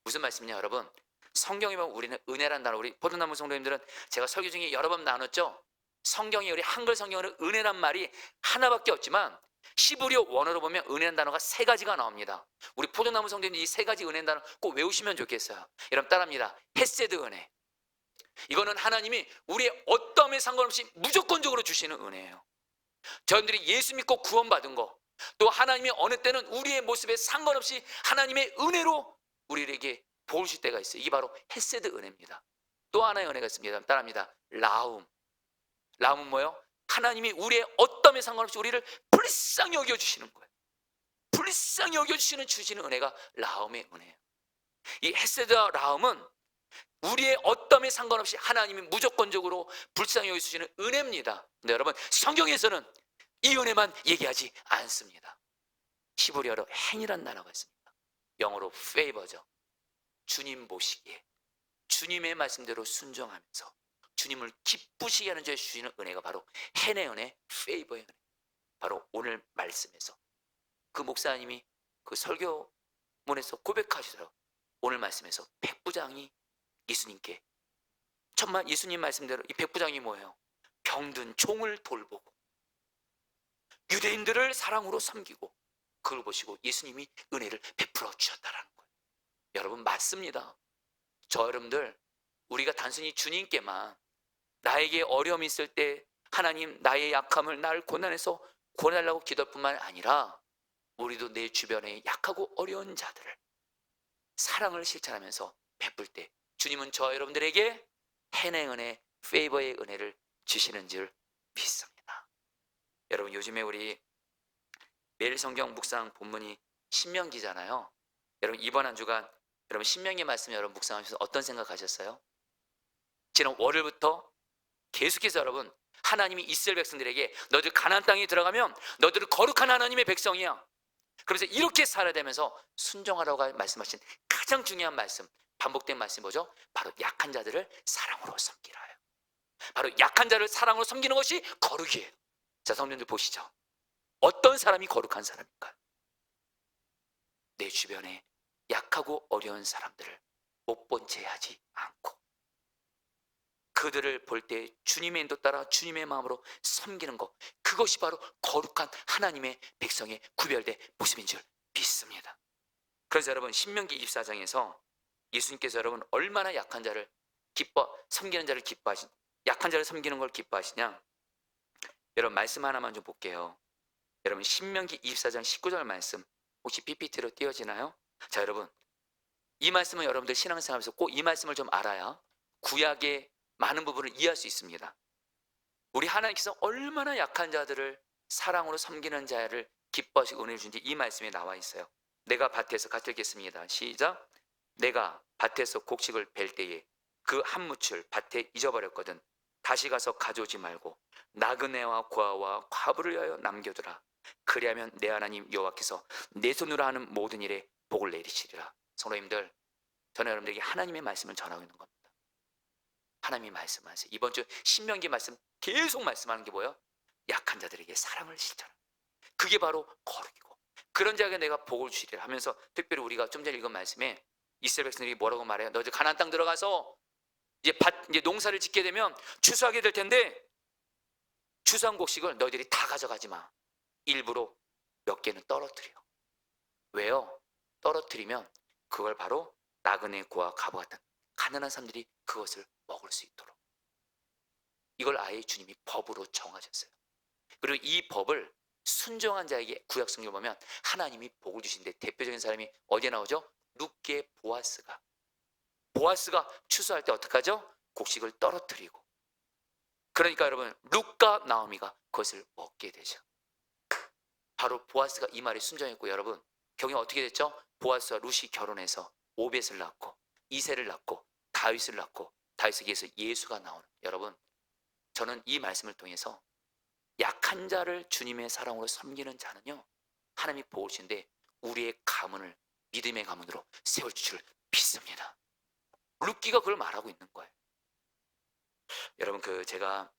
무슨 말씀이냐 여러분, 성경에 보면 우리는 은혜란 단어, 우리 포도나무 성도님들은 제가 설교 중에 여러 번 나눴죠. 성경에, 우리 한글 성경으로 은혜란 말이 하나밖에 없지만 히브리어 원어로 보면 은혜란 단어가 세 가지가 나옵니다. 우리 포도나무 성도님들 이 세 가지 은혜란 단어 꼭 외우시면 좋겠어요. 여러분 따라합니다. 헤세드 은혜, 이거는 하나님이 우리의 어떠함에 상관없이 무조건적으로 주시는 은혜예요. 저희들이 예수 믿고 구원받은 거, 또 하나님이 어느 때는 우리의 모습에 상관없이 하나님의 은혜로 우리에게 복을 줄 때가 있어요. 이게 바로 헤세드 은혜입니다. 또 하나의 은혜가 있습니다. 따라합니다. 라움. 라움은 뭐예요? 하나님이 우리의 어떠함에 상관없이 우리를 불쌍히 여겨주시는 거예요. 불쌍히 여겨주시는 주시는 은혜가 라움의 은혜예요. 이 헤세드와 라움은 우리의 어떠함에 상관없이 하나님이 무조건적으로 불쌍히 여겨주시는 은혜입니다. 근데 여러분, 성경에서는 이 은혜만 얘기하지 않습니다. 히브리어로 행이란 단어가 있습니다. 영어로 favor죠. 주님 보시기에 주님의 말씀대로 순종하면서 주님을 기쁘시게 하는 자에 주시는 은혜가 바로 행의 은혜, favor의 은혜. 바로 오늘 말씀에서 그 목사님이 그 설교문에서 고백하시더라고요. 오늘 말씀에서 백부장이 예수님께, 천만 예수님 말씀대로 이 백부장이 뭐예요? 병든 종을 돌보고 유대인들을 사랑으로 섬기고, 그걸 보시고 예수님이 은혜를 베풀어 주셨다라는 거예요. 여러분, 맞습니다. 저 여러분들, 우리가 단순히 주님께만 나에게 어려움이 있을 때 하나님 나의 약함을, 나를 고난에서 구원하려고 기도할 뿐만 아니라 우리도 내 주변에 약하고 어려운 자들을 사랑을 실천하면서 베풀 때 주님은 저 여러분들에게 행의 은혜, 페이버의 은혜를 주시는 줄 믿습니다. 여러분, 요즘에 우리 매일 성경 묵상 본문이 신명기잖아요. 여러분, 이번 한 주간 여러분 신명기 말씀 여러분 묵상하면서 어떤 생각하셨어요? 지난 월요일부터 계속해서 여러분, 하나님이 이스라엘 백성들에게 너희들 가나안 땅에 들어가면 너희들은 거룩한 하나님의 백성이야, 그래서 이렇게 살아야 되면서 순종하라고 말씀하신 가장 중요한 말씀, 반복된 말씀이 뭐죠? 바로 약한 자들을 사랑으로 섬기라요. 바로 약한 자를 사랑으로 섬기는 것이 거룩이에요. 자, 성도님들 보시죠. 어떤 사람이 거룩한 사람인가요? 내 주변에 약하고 어려운 사람들을 못 본 채 하지 않고 그들을 볼 때 주님의 인도 따라 주님의 마음으로 섬기는 것, 그것이 바로 거룩한 하나님의 백성의 구별된 모습인 줄 믿습니다. 그래서 여러분, 신명기 24장에서 예수님께서 여러분 얼마나 약한 자를 섬기는 자를 약한 자를 섬기는 걸 기뻐하시냐? 여러분, 말씀 하나만 좀 볼게요. 여러분, 신명기 24장 19절 말씀 혹시 PPT로 띄어지나요? 자, 여러분, 이 말씀은 여러분들 신앙생활에서 꼭 이 말씀을 좀 알아야 구약의 많은 부분을 이해할 수 있습니다. 우리 하나님께서 얼마나 약한 자들을 사랑으로 섬기는 자를 기뻐하시고 은혜를 주는지 이 말씀에 나와 있어요. 내가 밭에서 같이 읽겠습니다. 시작. 내가 밭에서 곡식을 벨 때에 그 한 무출 밭에 잊어버렸거든. 다시 가서 가져오지 말고 나그네와 고아와 과부를 위하여 남겨두라. 그리하면 내 하나님 여호와께서 내 손으로 하는 모든 일에 복을 내리시리라. 성도님들, 저는 여러분들에게 하나님의 말씀을 전하고 있는 겁니다. 하나님이 말씀하세요. 이번 주 신명기 말씀 계속 말씀하는 게 뭐예요? 약한 자들에게 사랑을 실천하는, 그게 바로 거룩이고, 그런 자에게 내가 복을 주리라 하면서, 특별히 우리가 좀 전에 읽은 말씀에 이스라엘 백성들이 뭐라고 말해요? 너희들 가나안 땅 들어가서 이제 농사를 짓게 되면 추수하게 될 텐데 추수한 곡식을 너희들이 다 가져가지 마. 일부러 몇 개는 떨어뜨려. 왜요? 떨어뜨리면 그걸 바로 나그네 고아 과부 같은 가난한 사람들이 그것을 먹을 수 있도록, 이걸 아예 주님이 법으로 정하셨어요. 그리고 이 법을 순종한 자에게 구약 성경을 보면 하나님이 복을 주신데, 대표적인 사람이 어디에 나오죠? 룻기의 보아스가 추수할 때 어떻게 하죠? 곡식을 떨어뜨리고, 그러니까 여러분, 룻과 나오미가 그것을 먹게 되죠. 바로 보아스가 이 말에 순종했고, 여러분 경영 어떻게 됐죠? 보아스와 룻이 결혼해서 오벳을 낳고 이세를 낳고 다윗을 낳고, 다윗에게서 예수가 나오는, 여러분, 저는 이 말씀을 통해서 약한 자를 주님의 사랑으로 섬기는 자는요, 하나님이 복을 주신데 우리의 가문을 믿음의 가문으로 세워줄 줄 믿습니다. 룻기가 그걸 말하고 있는 거예요. 여러분, 제가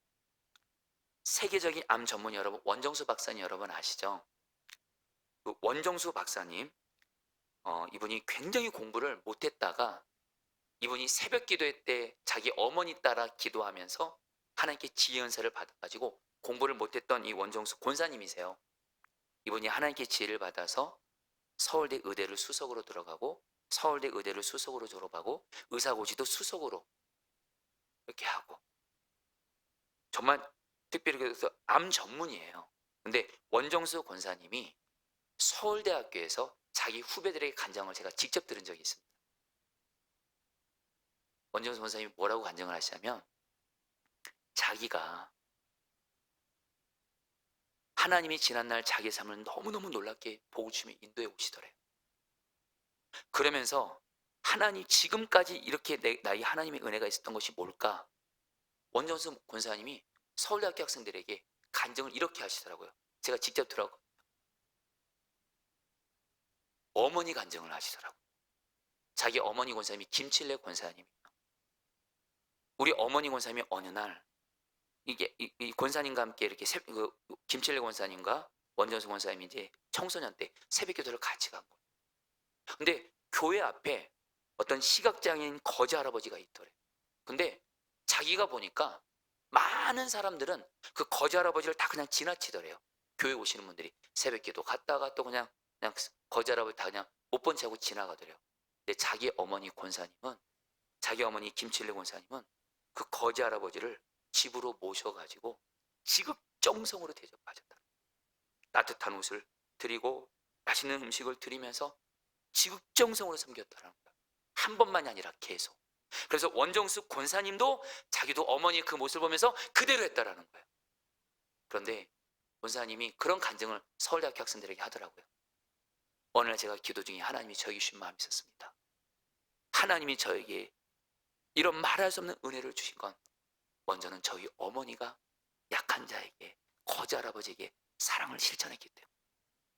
세계적인 암 전문 여러분 원정수 박사님 여러분 아시죠? 그 원정수 박사님, 이분이 굉장히 공부를 못했다가 이분이 새벽 기도회 때 자기 어머니 따라 기도하면서 하나님께 지혜 은사를 받아가지고, 공부를 못했던 이 원정수 권사님이세요. 이분이 하나님께 지혜를 받아서 서울대 의대를 수석으로 들어가고, 서울대 의대를 수석으로 졸업하고, 의사고시도 수석으로 이렇게 하고 정말 특별히 그래서 암 전문이에요. 근데 원정수 권사님이 서울대학교에서 자기 후배들에게 간증을 제가 직접 들은 적이 있습니다. 원정수 권사님이 뭐라고 간증을 하시냐면 자기가 하나님이 지난날 자기 삶을 너무너무 놀랍게 복을 주며 인도해 오시더래요. 그러면서 하나님 지금까지 이렇게 나의 하나님의 은혜가 있었던 것이 뭘까? 원정수 권사님이 서울대학교 학생들에게 간증을 이렇게 하시더라고요. 제가 직접 들어가고 어머니 간증을 하시더라고요. 자기 어머니 권사님이 김칠래 권사님이에요. 우리 어머니 권사님이 어느 날 이게 이 권사님과 함께 이렇게 김칠래 권사님과 원정수 권사님이 이제 청소년 때 새벽 기도를 같이 간 거예요. 근데 교회 앞에 어떤 시각장애인 거지 할아버지가 있더래. 근데 자기가 보니까 많은 사람들은 그 거지 할아버지를 다 그냥 지나치더래요. 교회 오시는 분들이 새벽 기도 갔다가 또 그냥 거지 할아버지 다 그냥 못 본 채 하고 지나가더래요. 근데 자기 어머니 권사님은 자기 어머니 김칠래 권사님은 그 거지 할아버지를 집으로 모셔가지고 지극정성으로 대접하셨다. 따뜻한 옷을 드리고 맛있는 음식을 드리면서 지극정성으로 섬겼다는 거야. 한 번만이 아니라 계속. 그래서 원정수 권사님도 자기도 어머니의 그 모습을 보면서 그대로 했다라는 거예요. 그런데 권사님이 그런 간증을 서울대학교 학생들에게 하더라고요. 어느 날 제가 기도 중에 하나님이 저에게 주신 마음이 있었습니다. 하나님이 저에게 이런 말할 수 없는 은혜를 주신 건 먼저는 저희 어머니가 약한 자에게 거지 할아버지에게 사랑을 실천했기 때문에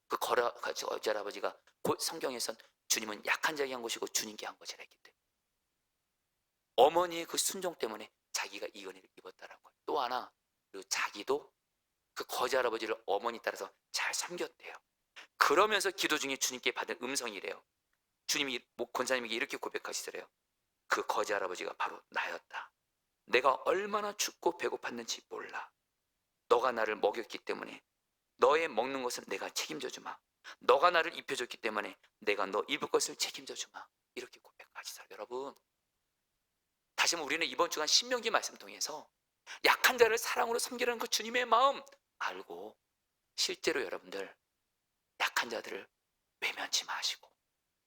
그 거지 할아버지가 곧 성경에선 주님은 약한 자에게 한 것이고 주님께 한 것이라 했기 때문에 어머니의 그 순종 때문에 자기가 이 은혜를 입었다는 거예요. 또 하나 그리고 자기도 그 거지 할아버지를 어머니 따라서 잘 섬겼대요. 그러면서 기도 중에 주님께 받은 음성이래요. 주님이 권사님에게 이렇게 고백하시더래요. 그 거지 할아버지가 바로 나였다. 내가 얼마나 춥고 배고팠는지 몰라. 너가 나를 먹였기 때문에 너의 먹는 것은 내가 책임져 주마. 너가 나를 입혀줬기 때문에 내가 너 입을 것을 책임져 주마. 이렇게 고백하시더라고요. 여러분 다시 한번 우리는 이번 주간 신명기 말씀 통해서 약한 자를 사랑으로 섬기라는 그 주님의 마음 알고 실제로 여러분들 약한 자들을 외면치 마시고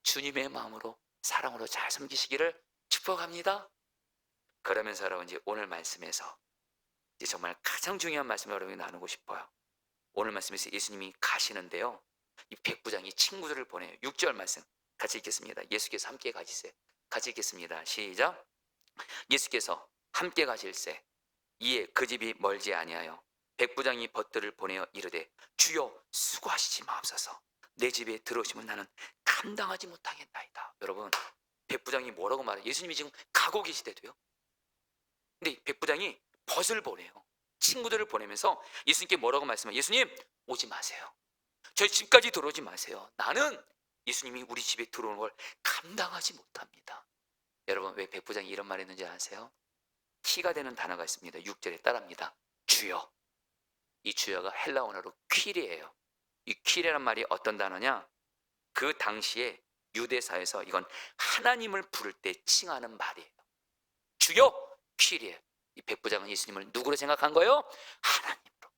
주님의 마음으로 사랑으로 잘 섬기시기를 축복합니다. 그러면서 여러분 이제 오늘 말씀에서 이제 정말 가장 중요한 말씀을 여러분이 나누고 싶어요. 오늘 말씀에서 예수님이 가시는데요. 이 백부장이 친구들을 보내요. 6절 말씀 같이 읽겠습니다. 예수께서 함께 가시세. 같이 읽겠습니다. 시작. 예수께서 함께 가실세. 이에 그 집이 멀지 아니하여 백부장이 벗들을 보내어 이르되 주여 수고하시지 마옵소서. 내 집에 들어오시면 나는 감당하지 못하겠나이다. 여러분 백부장이 뭐라고 말해요? 예수님이 지금 가고 계시대도요. 근데 백부장이 벗을 보내요. 친구들을 보내면서 예수님께 뭐라고 말씀해요? 예수님 오지 마세요. 저희 집까지 들어오지 마세요. 나는 예수님이 우리 집에 들어오는 걸 감당하지 못합니다. 여러분 왜 백부장이 이런 말 했는지 아세요? 키가 되는 단어가 있습니다. 6절에 따라합니다. 주여. 이 주여가 헬라 언어로 퀴리예요. 이 퀴리란 말이 어떤 단어냐? 그 당시에 유대사에서 이건 하나님을 부를 때 칭하는 말이에요. 주여 퀴리예요. 이 백부장은 예수님을 누구로 생각한 거예요? 하나님으로.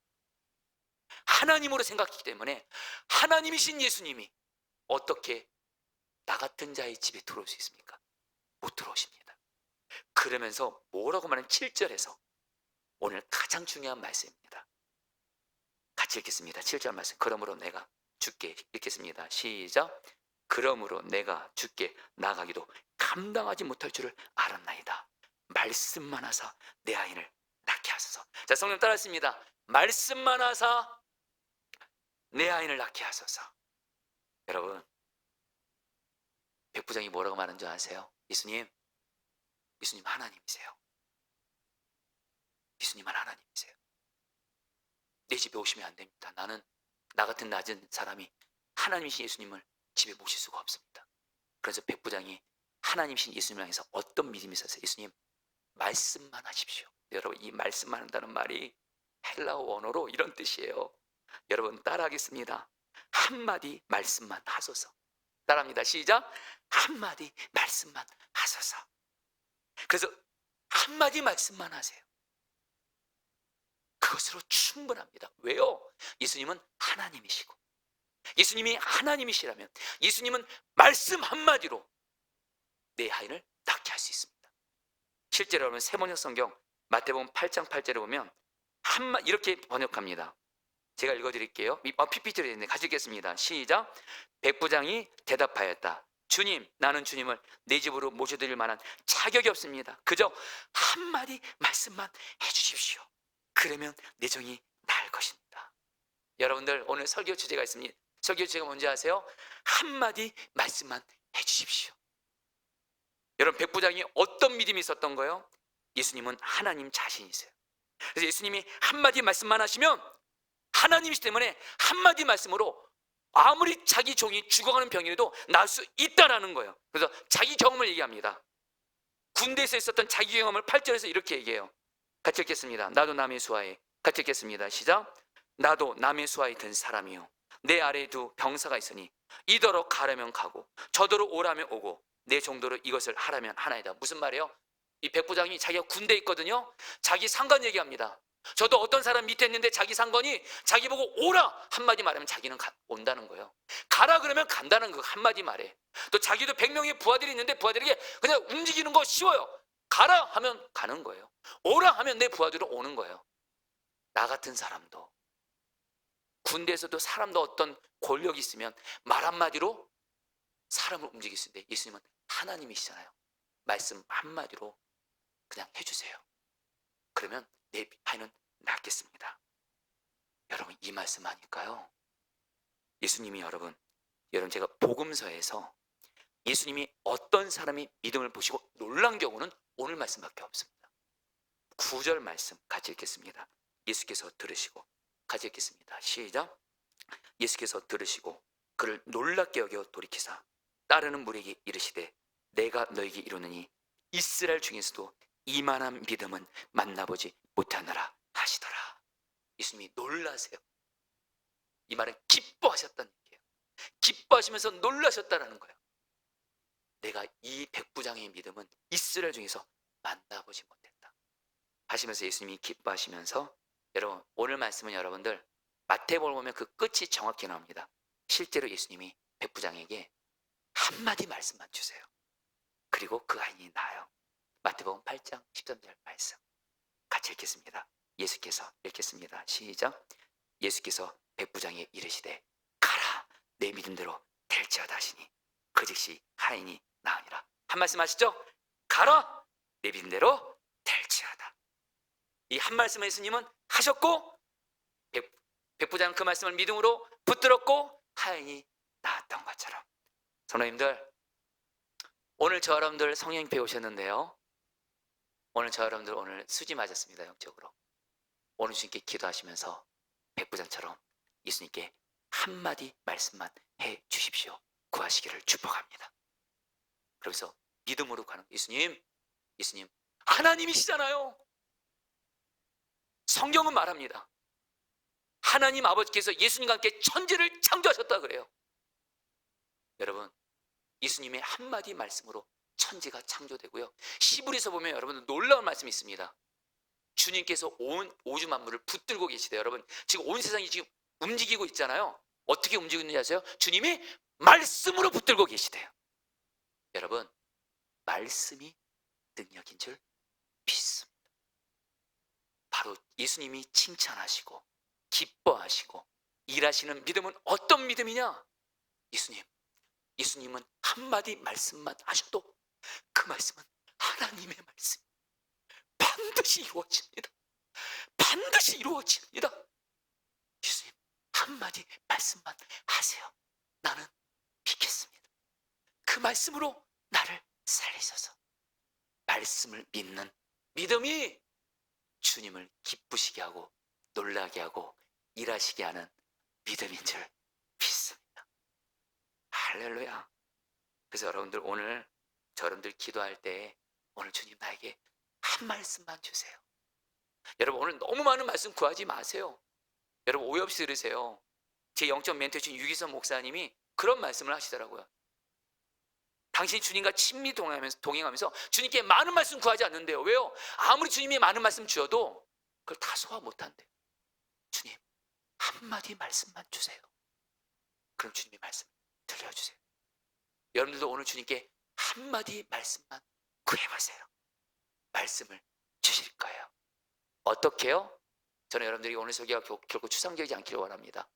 하나님으로 생각했기 때문에 하나님이신 예수님이 어떻게 나 같은 자의 집에 들어올 수 있습니까? 못 들어오십니다. 그러면서 뭐라고 말하는 7절에서 오늘 가장 중요한 말씀입니다. 같이 읽겠습니다. 7절 말씀. 그러므로 내가 주께 읽겠습니다. 시작. 그러므로 내가 주께 나가기도 감당하지 못할 줄을 알았나이다. 말씀만 하사 내 아이를 낳게 하소서. 자, 성령 따라했습니다. 말씀만 하사 내 아이를 낳게 하소서. 여러분 백부장이 뭐라고 말하는 줄 아세요? 예수님 하나님이세요. 예수님은 하나님이세요. 내 집에 오시면 안 됩니다. 나는 나 같은 낮은 사람이 하나님이신 예수님을 집에 모실 수가 없습니다. 그래서 백부장이 하나님이신 예수님을 향해서 어떤 믿음이 있었어요? 예수님 말씀만 하십시오. 여러분 이 말씀만 한다는 말이 헬라어 원어로 이런 뜻이에요. 여러분 따라하겠습니다. 한마디 말씀만 하소서. 따라합니다. 시작. 한마디 말씀만 하소서. 그래서 한마디 말씀만 하세요. 그것으로 충분합니다. 왜요? 예수님은 하나님이시고, 예수님이 하나님이시라면 예수님은 말씀 한마디로 내 아이를 낫게 할 수 있습니다. 실제로 여러분 세번역 성경 마태복음 8장 8절에 보면 이렇게 번역합니다. 제가 읽어드릴게요. PPT로 되어 있는데 같이 읽겠습니다. 시작. 백부장이 대답하였다. 주님, 나는 주님을 내 집으로 모셔드릴 만한 자격이 없습니다. 그저 한마디 말씀만 해주십시오. 그러면 내 정이 나을 것입니다. 여러분들 오늘 설교 주제가 있습니다. 설교 주제가 뭔지 아세요? 한마디 말씀만 해주십시오. 여러분 백부장이 어떤 믿음이 있었던 거예요? 예수님은 하나님 자신이세요. 그래서 예수님이 한마디 말씀만 하시면 하나님이시 때문에 한마디 말씀으로 아무리 자기 종이 죽어가는 병이라도 나을 수 있다라는 거예요. 그래서 자기 경험을 얘기합니다. 군대에서 있었던 자기 경험을 8절에서 이렇게 얘기해요. 같이 읽겠습니다. 나도 남의 수하에, 같이 읽겠습니다. 시작. 나도 남의 수하에 든 사람이요 내 아래에 두 병사가 있으니 이더러 가라면 가고 저더러 오라면 오고 내 정도로 이것을 하라면 하나이다. 무슨 말이에요? 이 백부장이 자기가 군대에 있거든요. 자기 상관 얘기합니다. 저도 어떤 사람 밑에 있는데 자기 상관이 자기 보고 오라 한마디 말하면 자기는 온다는 거예요. 가라 그러면 간다는 그 한마디 말에, 또 자기도 100명의 부하들이 있는데 부하들에게 그냥 움직이는 거 쉬워요. 가라 하면 가는 거예요. 오라 하면 내 부하들은 오는 거예요. 나 같은 사람도 군대에서도 사람도 어떤 권력이 있으면 말 한마디로 사람을 움직일 수 있는데 예수님은 하나님이시잖아요. 말씀 한마디로 그냥 해주세요. 그러면 내 아이는 낫겠습니다. 여러분 이 말씀 하니까요, 예수님이 여러분 제가 복음서에서 예수님이 어떤 사람이 믿음을 보시고 놀란 경우는 오늘 말씀밖에 없습니다. 9절 말씀 같이 읽겠습니다. 예수께서 들으시고, 같이 읽겠습니다. 시작. 예수께서 들으시고 그를 놀랍게 여겨 돌이키사 따르는 무리에게 이르시되 내가 너에게 이르노니 이스라엘 중에서도 이만한 믿음은 만나보지 못하느라 하시더라. 예수님이 놀라세요. 이 말은 기뻐하셨다는 얘기예요. 기뻐하시면서 놀라셨다는 거예요. 내가 이 백부장의 믿음은 이스라엘 중에서 만나보지 못했다 하시면서 예수님이 기뻐하시면서, 여러분 오늘 말씀은 여러분들 마태복음 보면 그 끝이 정확히 나옵니다. 실제로 예수님이 백부장에게 한마디 말씀만 주세요. 그리고 그 아이는 나아요. 마태복음 8장 13절 말씀 같이 읽겠습니다. 예수께서 읽겠습니다. 시작. 예수께서 백부장에 이르시되 가라 내 믿음대로 될지어다 하시니 그 즉시 하인이 나으니라. 한 말씀 하시죠? 가라 내 믿음대로 될지어다. 이 한 말씀을 예수님은 하셨고 백부장은 그 말씀을 믿음으로 붙들었고 하인이 나았던 것처럼, 성도님들 오늘 저 여러분들 성령님께 오셨는데요, 오늘 저 여러분들 오늘 수지 맞았습니다. 영적으로 오늘 주님께 기도하시면서 백부장처럼 예수님께 한마디 말씀만 해 주십시오 구하시기를 축복합니다. 그러면서 믿음으로 가는, 예수님 하나님이시잖아요. 성경은 말합니다. 하나님 아버지께서 예수님과 함께 천지를 창조하셨다 그래요. 여러분 예수님의 한마디 말씀으로 천지가 창조되고요. 시브리서 보면 여러분 놀라운 말씀이 있습니다. 주님께서 온 우주 만물을 붙들고 계시대요. 여러분 지금 온 세상이 지금 움직이고 있잖아요. 어떻게 움직이고 있는지 아세요? 주님이 말씀으로 붙들고 계시대요. 여러분 말씀이 능력인 줄 믿습니다. 바로 예수님이 칭찬하시고 기뻐하시고 일하시는 믿음은 어떤 믿음이냐? 예수님은 한마디 말씀만 하셔도 그 말씀은 하나님의 말씀, 반드시 이루어집니다. 반드시 이루어집니다. 예수님 한마디 말씀만 하세요. 나는 믿겠습니다. 그 말씀으로 나를 살리소서. 말씀을 믿는 믿음이 주님을 기쁘시게 하고 놀라게 하고 일하시게 하는 믿음인 줄 믿습니다. 할렐루야. 그래서 여러분들 오늘 여러분들 기도할 때 오늘 주님 나에게 한 말씀만 주세요. 여러분 오늘 너무 많은 말씀 구하지 마세요. 여러분 오해 없이 들으세요. 제 영적 멘토 신 유기선 목사님이 그런 말씀을 하시더라고요. 당신이 주님과 친밀히 동행하면서 주님께 많은 말씀 구하지 않는데요. 왜요? 아무리 주님이 많은 말씀 주어도 그걸 다 소화 못한대요. 주님, 한마디 말씀만 주세요. 그럼 주님의 말씀 들려주세요. 여러분들도 오늘 주님께 한마디 말씀만 구해보세요. 말씀을 주실 거예요. 어떻게요? 저는 여러분들이 오늘 설교가 결코 추상적이지 않기를 원합니다.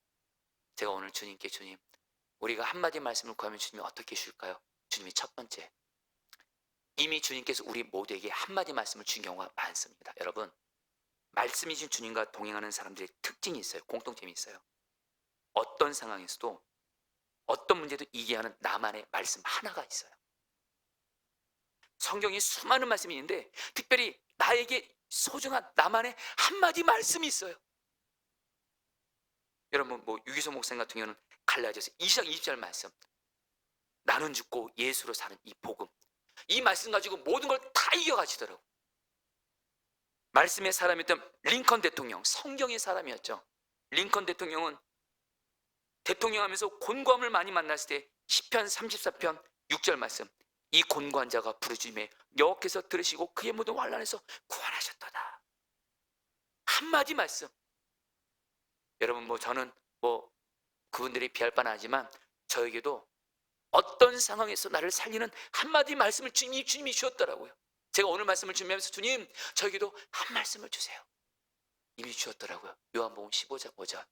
제가 오늘 주님께 주님, 우리가 한마디 말씀을 구하면 주님이 어떻게 주실까요? 주님이 첫 번째, 이미 주님께서 우리 모두에게 한마디 말씀을 주신 경우가 많습니다. 여러분, 말씀이 주신 주님과 동행하는 사람들의 특징이 있어요. 공통점이 있어요. 어떤 상황에서도 어떤 문제도 이겨하는 나만의 말씀 하나가 있어요. 성경에 수많은 말씀이 있는데 특별히 나에게 소중한 나만의 한마디 말씀이 있어요. 여러분 유기소 목사님 같은 경우는 갈라디아서 2장 20절 말씀, 나는 죽고 예수로 사는 이 복음, 이 말씀 가지고 모든 걸 다 이겨가시더라고. 말씀의 사람이었던 링컨 대통령, 성경의 사람이었죠. 링컨 대통령은 대통령 하면서 곤고함을 많이 만났을 때 시편 34편 6절 말씀, 이 곤고한 자가 부르짖음에 여호와께서 들으시고 그의 모든 환난에서 구원하셨도다. 한마디 말씀. 여러분 저는 그분들이 비할 바는 아니지만 저에게도 어떤 상황에서 나를 살리는 한마디 말씀을 주님이 주었더라고요. 제가 오늘 말씀을 준비하면서 주님, 저에게도 한 말씀을 주세요. 이미 주었더라고요. 요한복음 15장 5절,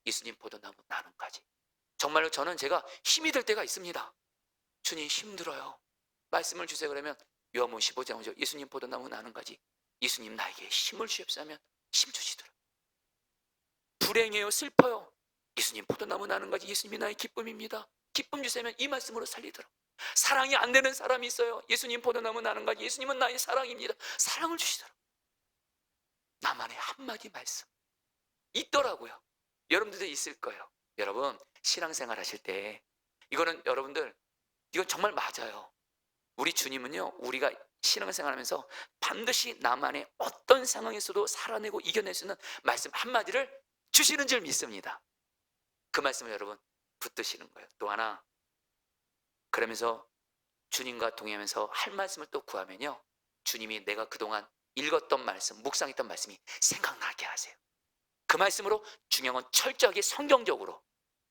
예수님 포도나무 나눔까지. 정말로 저는 제가 힘이 들 때가 있습니다. 주님 힘들어요, 말씀을 주세요. 그러면 요한복음 15장 5절, 예수님 포도나무 나눔까지, 예수님 나에게 힘을 주십사 하면 힘 주시더라고요. 불행해요, 슬퍼요, 예수님 포도나무 나눔까지, 예수님이 나의 기쁨입니다. 기쁨 주세요. 이 말씀으로 살리더라고요. 사랑이 안 되는 사람이 있어요. 예수님 포도나무 나눔까지, 예수님은 나의 사랑입니다. 사랑을 주시더라고요. 나만의 한마디 말씀 있더라고요. 여러분들도 있을 거예요. 여러분 신앙생활 하실 때 이거는 여러분들 이건 정말 맞아요. 우리 주님은요, 우리가 신앙생활하면서 반드시 나만의 어떤 상황에서도 살아내고 이겨낼 수 있는 말씀 한마디를 주시는 줄 믿습니다. 그 말씀을 여러분 붙드시는 거예요. 또 하나, 그러면서 주님과 동행하면서 할 말씀을 또 구하면요, 주님이 내가 그동안 읽었던 말씀, 묵상했던 말씀이 생각나게 하세요. 그 말씀으로 중요한 건 철저하게 성경적으로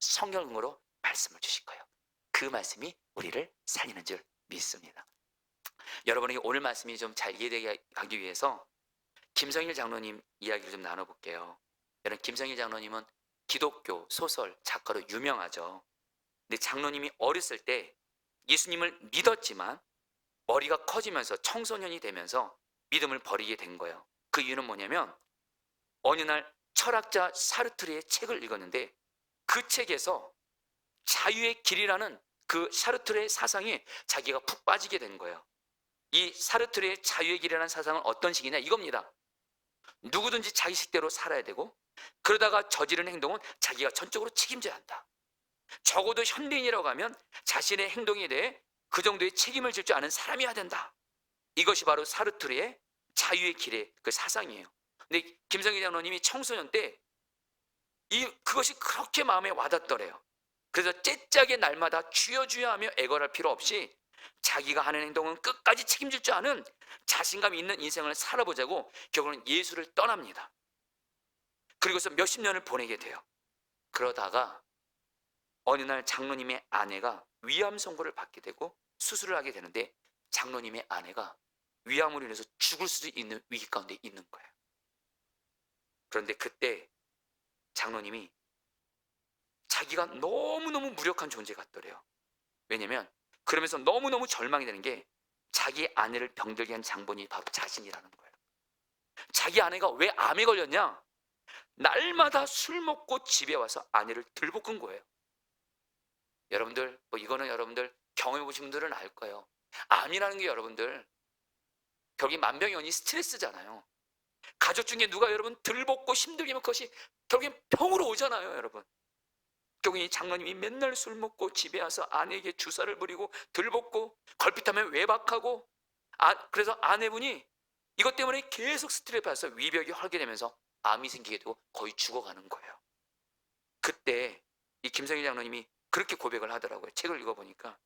성경으로 말씀을 주실 거예요. 그 말씀이 우리를 살리는 줄 믿습니다. 여러분에게 오늘 말씀이 좀 잘 이해되게 하기 위해서 김성일 장로님 이야기를 좀 나눠볼게요. 여러분, 김성일 장로님은 기독교 소설 작가로 유명하죠. 근데 장로님이 어렸을 때 예수님을 믿었지만 머리가 커지면서 청소년이 되면서 믿음을 버리게 된 거예요. 그 이유는 뭐냐면 어느 날 철학자 사르트르의 책을 읽었는데 그 책에서 자유의 길이라는 그 사르트르의 사상에 자기가 푹 빠지게 된 거예요. 이 사르트르의 자유의 길이라는 사상은 어떤 식이냐 이겁니다. 누구든지 자기 식대로 살아야 되고, 그러다가 저지른 행동은 자기가 전적으로 책임져야 한다. 적어도 현대인이라고 하면 자신의 행동에 대해 그 정도의 책임을 질 줄 아는 사람이어야 된다. 이것이 바로 사르트르의 자유의 길의 그 사상이에요. 근데 김성희 장로님이 청소년 때 그것이 그렇게 마음에 와닿더래요. 그래서 째짝의 날마다 주여 주여 하며 애걸할 필요 없이 자기가 하는 행동은 끝까지 책임질 줄 아는 자신감 있는 인생을 살아보자고 결국은 예수를 떠납니다. 그리고서 몇십 년을 보내게 돼요. 그러다가 어느 날 장로님의 아내가 위암 선고를 받게 되고 수술을 하게 되는데, 장로님의 아내가 위암으로 인해서 죽을 수도 있는 위기 가운데 있는 거예요. 그런데 그때 장로님이 자기가 너무너무 무력한 존재 같더래요. 왜냐면 그러면서 너무너무 절망이 되는 게 자기 아내를 병들게 한 장본이 바로 자신이라는 거예요. 자기 아내가 왜 암에 걸렸냐? 날마다 술 먹고 집에 와서 아내를 들볶은 거예요. 여러분들 이거는 여러분들 경험해 보신 분들은 알 거예요. 암이라는 게 여러분들 결국에 만병이 스트레스잖아요. 가족 중에 누가 여러분 들볶고 힘들게 하면 그것이 결국엔 병으로 오잖아요. 여러분, 결국에 이 장로님이 맨날 술 먹고 집에 와서 아내에게 주사를 부리고 들볶고 걸핏하면 외박하고, 그래서 아내분이 이것 때문에 계속 스트레스 받아서 위벽이 헐게 되면서 암이 생기게 되고 거의 죽어가는 거예요. 그때 이 김성일 장로님이 그렇게 고백을 하더라고요. 책을 읽어보니까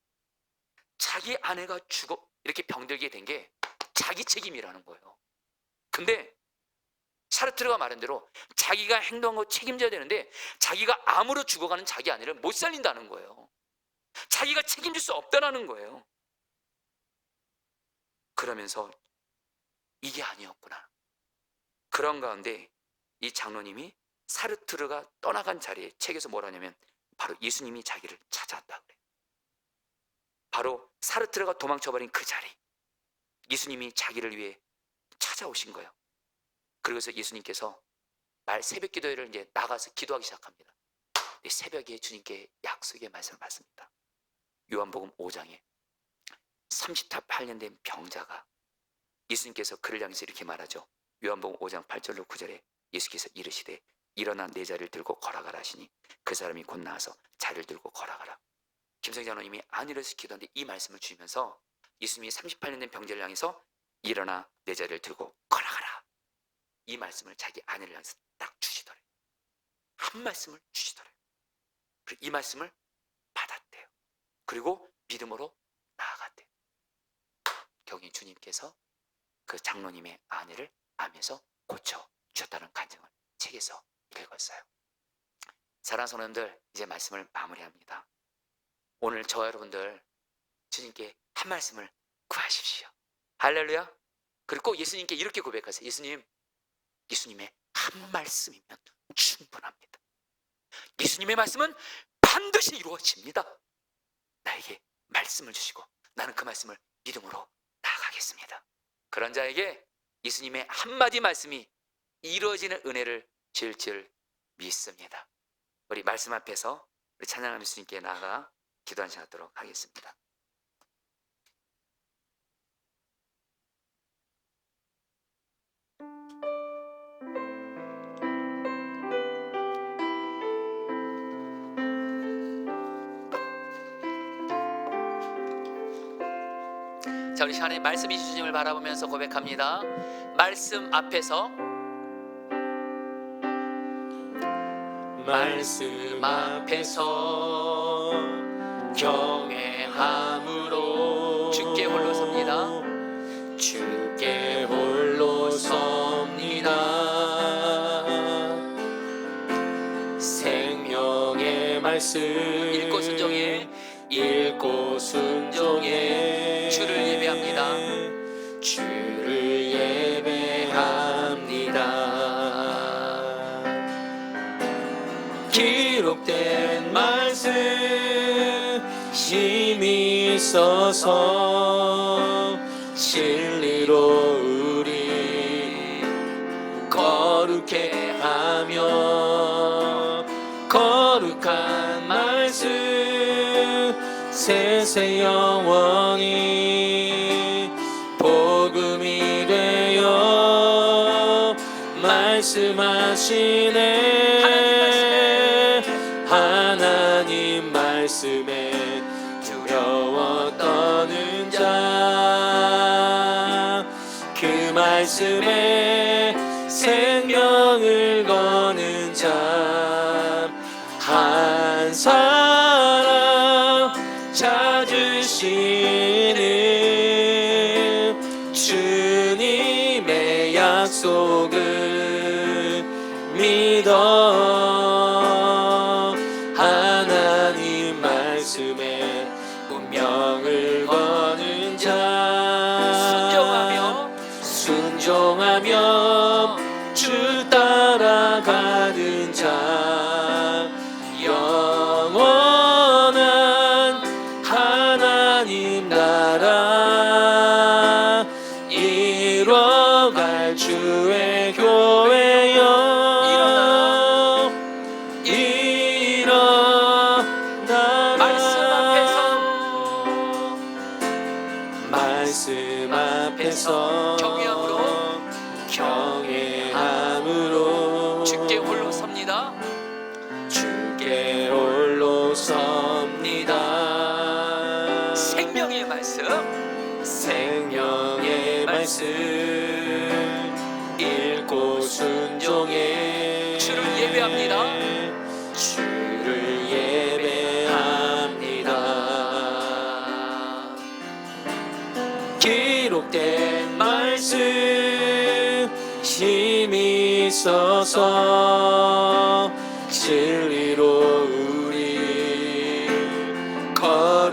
자기 아내가 죽어 이렇게 병들게 된 게 자기 책임이라는 거예요. 근데 사르트르가 말한 대로 자기가 행동한 거 책임져야 되는데 자기가 암으로 죽어가는 자기 아내를 못 살린다는 거예요. 자기가 책임질 수 없다는 거예요. 그러면서 이게 아니었구나. 그런 가운데 이 장로님이 사르트르가 떠나간 자리에 책에서 뭐라 하냐면 바로 예수님이 자기를 찾아왔다 그래요. 바로 사르트르가 도망쳐버린 그 자리, 예수님이 자기를 위해 찾아오신 거예요. 그래서 예수님께서 새벽 기도회를 이제 나가서 기도하기 시작합니다. 새벽에 주님께 약속의 말씀을 받습니다. 요한복음 5장에 38년 된 병자가 예수님께서 그를 향해서 이렇게 말하죠. 요한복음 5장 8절로 9절에 예수께서 이르시되 일어나 내 자리를 들고 걸어가라 하시니 그 사람이 곧 나와서 자리를 들고 걸어가라. 김성희 장로님이 안 일어서 기도하는데 이 말씀을 주시면서 예수님이 38년 된 병자를 향해서 일어나 내 자리를 들고 걸어가라, 이 말씀을 자기 아내를 향해서 딱 주시더래요. 한 말씀을 주시더래요. 이 말씀을 받았대요. 그리고 믿음으로 나아갔대요. 경히 주님께서 그 장로님의 아내를 암에서 고쳐주셨다는 간증을 책에서 읽었어요. 사랑하는 성도님들, 이제 말씀을 마무리합니다. 오늘 저와 여러분들 주님께 한 말씀을 구하십시오. 할렐루야. 그리고 예수님께 이렇게 고백하세요. 예수님의 한 말씀이면 충분합니다. 예수님의 말씀은 반드시 이루어집니다. 나에게 말씀을 주시고 나는 그 말씀을 믿음으로 나아가겠습니다. 그런 자에게 예수님의 한마디 말씀이 이루어지는 은혜를 줄 줄 믿습니다. 우리 말씀 앞에서 우리 찬양하는 예수님께 나아가 기도한 시간 하도록 하겠습니다. 자, 우리 시간에 말씀이 주님을 바라보면서 고백합니다. 말씀 앞에서 경외함으로 주께 홀로 섭니다. 주께 홀로 섭니다. 생명의 말씀 읽고 순종해 주를 예배합니다. 주를 예배합니다. 기록된 말씀 힘이 있어서 진리로 우리 거룩해 하며 거룩한 말씀 세세 영원히 복음이 되어 말씀하시네. 하나님 말씀에 두려워 떠는 자, 그 말씀에 생명을 거는 자, 한 사람 찾으시는 주님의 약속을 믿어. 하나님 말씀에 운명을 거는 자, 순종하며 주 따라가는 자, 영원한 하나님 나라 이뤄갈 주의 교회여. 일어나라. 말씀 앞에서 경외함으로 주께 홀로 섭니다. 주께 홀로 섭니다. 생명의 말씀 읽고 순종해 주를 예배합니다. 주를 예배합니다.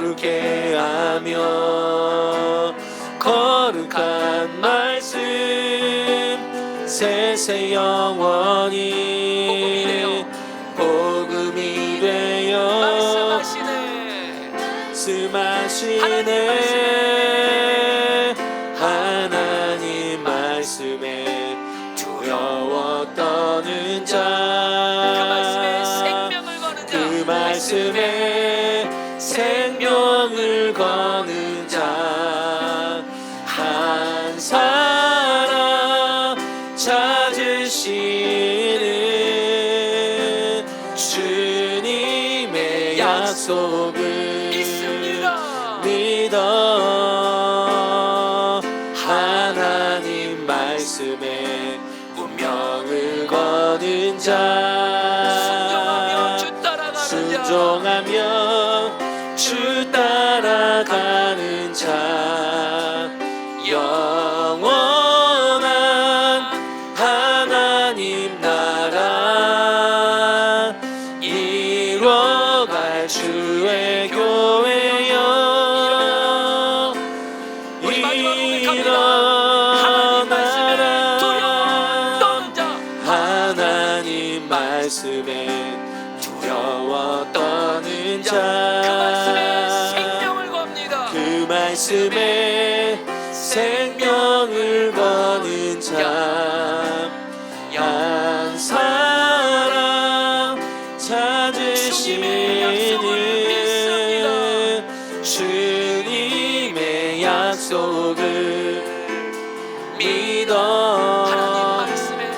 거룩해 하며 거룩한 말씀 세세 영원히 복음이 되어 말씀하시네. 말씀하시네 하나님 말씀에 두려워 떠는 자 그 말씀에 생명을 거는 자 그 말씀에 생명을 거는 자 한 사람 찾으시는 주님의 약속을 믿습니다. 믿어 하나님 말씀에 운명을 거는 순종하며 자 주 따라가는 자 순종하며 주 따라가는 자 영원한 하나님 나라 이뤄갈 주의 교회여 우리 마지막 고백합니다. 하나님 말씀에 두려워 떠는 자 하나님 말씀에 두려워 떠는 그 말씀에 자 생명을 겁니다. 그 말씀에 생명을 거는 자 한 사람 찾으시는 주님의 약속을 믿어 하나님 말씀에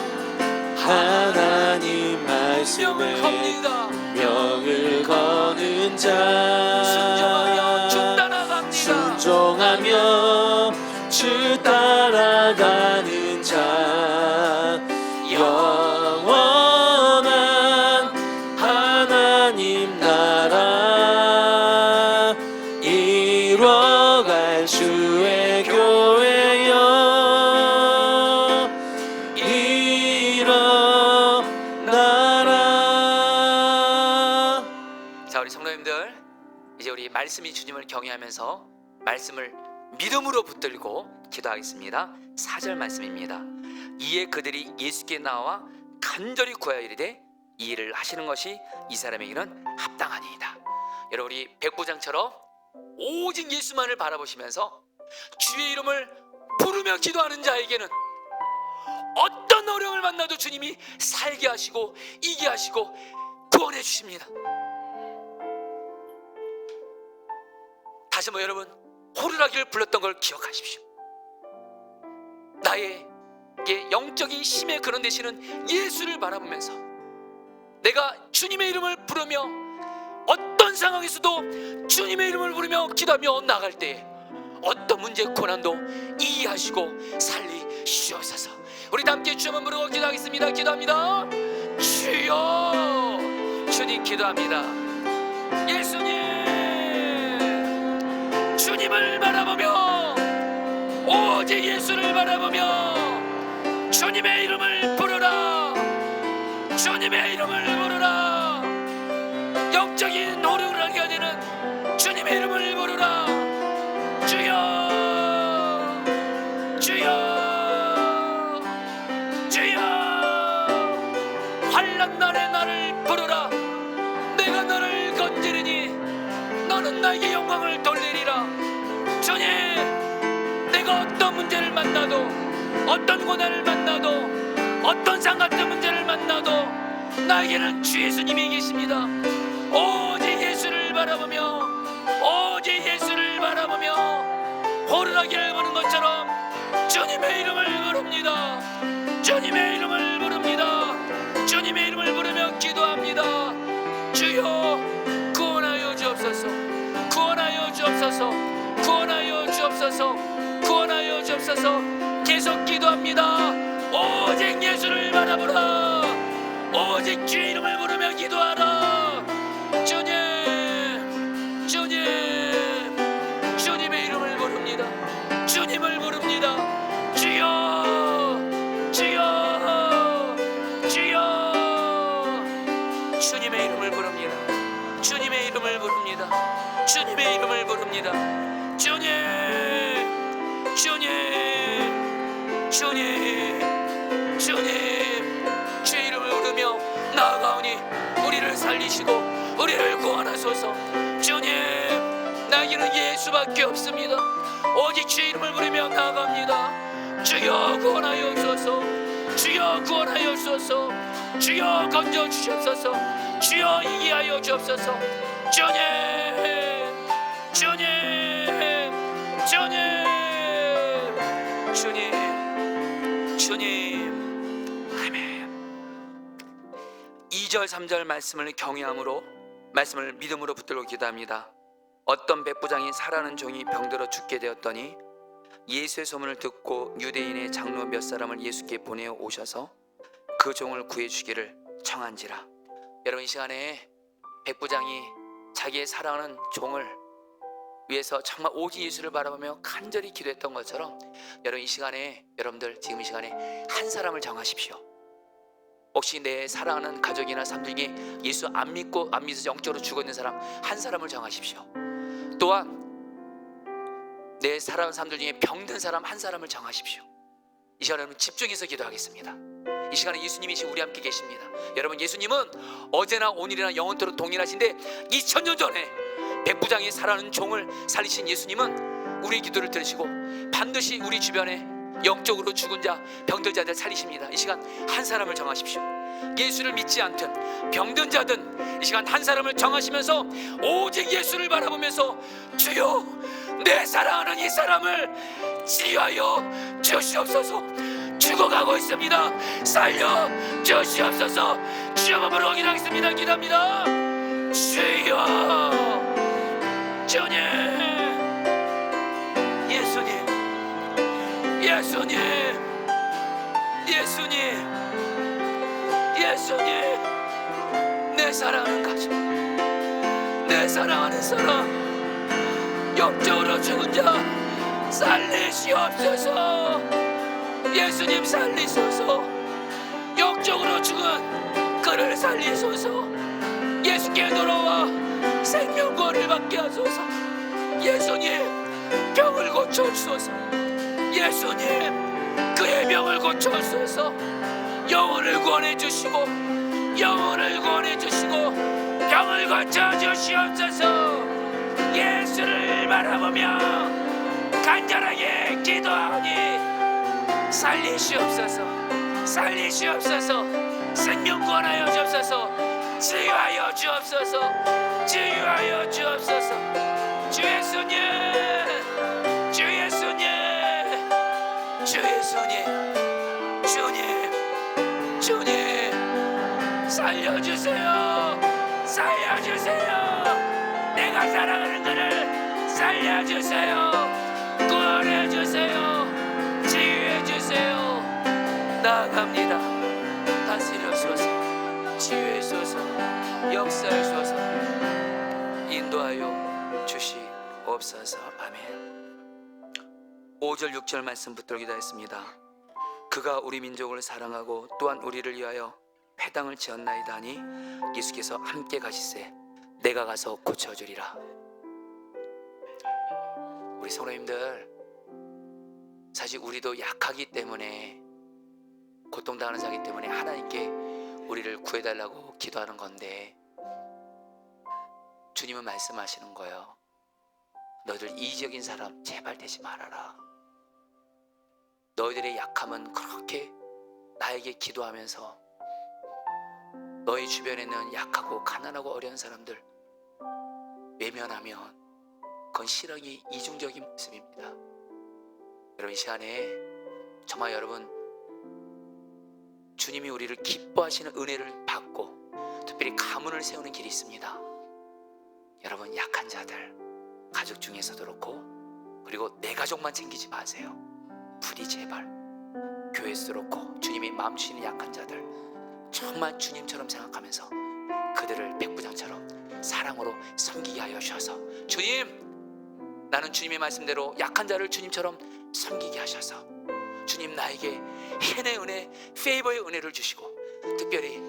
하나님 명을 말씀에 겁니다. 명을 거는 자 순종하며 주 따라갑니다. 순종하며 주 따라가는 자 영원한 하나님 나라 이뤄갈 주의 교회여 일어나라. 자, 우리 성도님들, 이제 우리 말씀이 주님을 경외하면서 말씀을 믿음으로 붙들고 기도하겠습니다. 4절 말씀입니다. 이에 그들이 예수께 나와 간절히 구하여 이르되 이 일을 하시는 것이 이 사람에게는 합당하니이다. 여러분, 우리 백부장처럼 오직 예수만을 바라보시면서 주의 이름을 부르며 기도하는 자에게는 어떤 어려움을 만나도 주님이 살게 하시고 이게 하시고 구원해 주십니다. 다시 한번 여러분, 호루라기를 불렀던 걸 기억하십시오. 나에게 영적인 힘의 근원 되시는 예수를 바라보면서 내가 주님의 이름을 부르며 어떤 상황에서도 주님의 이름을 부르며 기도하며 나갈 때에 어떤 문제 고난도 이해하시고 살리시옵소서. 우리 다 함께 주 한번 부르고 기도하겠습니다. 기도합니다. 주여, 주님 기도합니다. 예수님, 주님을 바라보며 오직 예수를 바라보며 주님의 이름을 부르라. 주님의 이름을 부르라. 영적인 호루라기가 되는 주님의 이름을 부르라. 주여, 주여, 주여. 환난 날에 나를 부르라. 내가 너를 건지리니 너는 나에게 영광을 돌리리라. 주님, 내가 어떤 문제를 만나도, 어떤 고난을 만나도, 어떤 상 같은 문제를 만나도 나에게는 주 예수님이 계십니다. 오직 예수를 바라보며, 오직 예수를 바라보며 호루라기를 부는 것처럼 주님의 이름을 부릅니다. 주님의 이름을 부릅니다. 주님의 이름을 부르며 기도합니다. 주여, 구원하여 주옵소서. 구원하여 주옵소서. 구원하여 주옵소서. 구원하여 주옵소서. 계속 기도합니다. 오직 예수를 바라보라. 오직 주의 이름을 부르며 기도하라. 주님, 주님, 주님의 이름을 부릅니다. 주님을 부릅니다. 주여, 주여, 주여. 주님의 이름을 부릅니다. 주님의 이름을 부릅니다. 주님의 이름을 부릅니다. 주님, 주님, 주님, 주님, 주의 이름을 부르며 나아가오니 우리를 살리시고 우리를 구원하소서. 주님, 나에게는 예수밖에 없습니다. 오직 주의 이름을 부르며 나아갑니다. 주여 구원하여소서. 주여 구원하여소서. 주여 건져 주시옵소서. 주여 이기게 하여 주옵소서. 주님, 주님, 주님, 주님, 주님. 아멘. 2절 3절 말씀을 경외함으로, 말씀을 믿음으로 붙들고 기도합니다. 어떤 백부장이 살아는 종이 병들어 죽게 되었더니 예수의 소문을 듣고 유대인의 장로 몇 사람을 예수께 보내어 오셔서 그 종을 구해주기를 청한지라. 여러분, 이 시간에 백부장이 자기의 사랑하는 종을 위해서 정말 오직 예수를 바라보며 간절히 기도했던 것처럼, 여러분 이 시간에, 여러분들 지금 이 시간에 한 사람을 정하십시오. 혹시 내 사랑하는 가족이나 사람 중에 예수 안 믿고 안 믿어서 영적으로 죽어 있는 사람 한 사람을 정하십시오. 또한 내 사랑하는 사람들 중에 병든 사람 한 사람을 정하십시오. 이 시간에 여러분 집중해서 기도하겠습니다. 이 시간에 예수님이 지금 우리 함께 계십니다. 여러분, 예수님은 어제나 오늘이나 영원토록 동일하신데 2000년 전에 백부장이 살아가는 종을 살리신 예수님은 우리의 기도를 들으시고 반드시 우리 주변에 영적으로 죽은 자, 병든 자들 살리십니다. 이 시간 한 사람을 정하십시오. 예수를 믿지 않든 병든 자든 이 시간 한 사람을 정하시면서 오직 예수를 바라보면서 주여, 내 사랑하는 이 사람을 치유하여 주시옵소서. 죽어가고 있습니다. 살려 주시옵소서. 주여 몸으로 기도하겠습니다. 기도합니다. 주여, 주님, 예수님, 예수님, 예수님, 예수님, 내 사랑하는 가족, 내 사랑하는 사람, 영적으로 죽은 자 살리시옵소서. 예수님 살리소서. 영적으로 죽은 그를 살리소서. 예수께 돌아와 생명권을 받게 하소서. 예수님, 병을 고쳐주소서. 예수님, 그의 병을 고쳐주소서. 영혼을 구원해 주시고, 영혼을 구원해 주시고, 병을 고쳐주시옵소서. 예수를 바라보며 간절하게 기도하오니 살리시옵소서. 살리시옵소서. 생명 구원하여 주옵소서. 치유하여 주옵소서. 치유하여 주옵소서. 주 예수님, 주 예수님, 주 예수님, 주님, 주님, 살려주세요. 살려주세요. 내가 사랑하는 그를 살려주세요. 구원해주세요. 치유해주세요. 나아갑니다. 다스려주소서. 치유해주소서. 역사해주소서. 인도하여 주시옵소서. 아멘. 5절 6절 말씀 붙들어 기도했습니다. 그가 우리 민족을 사랑하고 또한 우리를 위하여 회당을 지었나이다 하니 예수께서 함께 가시세 내가 가서 고쳐주리라. 우리 성도님들, 사실 우리도 약하기 때문에, 고통당하는 자이기 때문에 하나님께 우리를 구해달라고 기도하는 건데, 주님은 말씀하시는 거예요. 너희들 이기적인 사람 제발 되지 말아라. 너희들의 약함은 그렇게 나에게 기도하면서 너희 주변에는 약하고 가난하고 어려운 사람들 외면하면 그건 실형이 이중적인 모습입니다. 여러분, 이 시간에 정말 여러분, 주님이 우리를 기뻐하시는 은혜를 받고 특별히 가문을 세우는 길이 있습니다. 여러분, 약한 자들, 가족 중에서도 그렇고, 그리고 내 가족만 챙기지 마세요. 부디 제발 교회에서도 그렇고 주님이 마음 주시는 약한 자들 정말 주님처럼 생각하면서 그들을 백부장처럼 사랑으로 섬기게 하여 주셔서, 주님, 나는 주님의 말씀대로 약한 자를 주님처럼 섬기게 하셔서, 주님 나에게 헨의 은혜, 페이버의 은혜를 주시고 특별히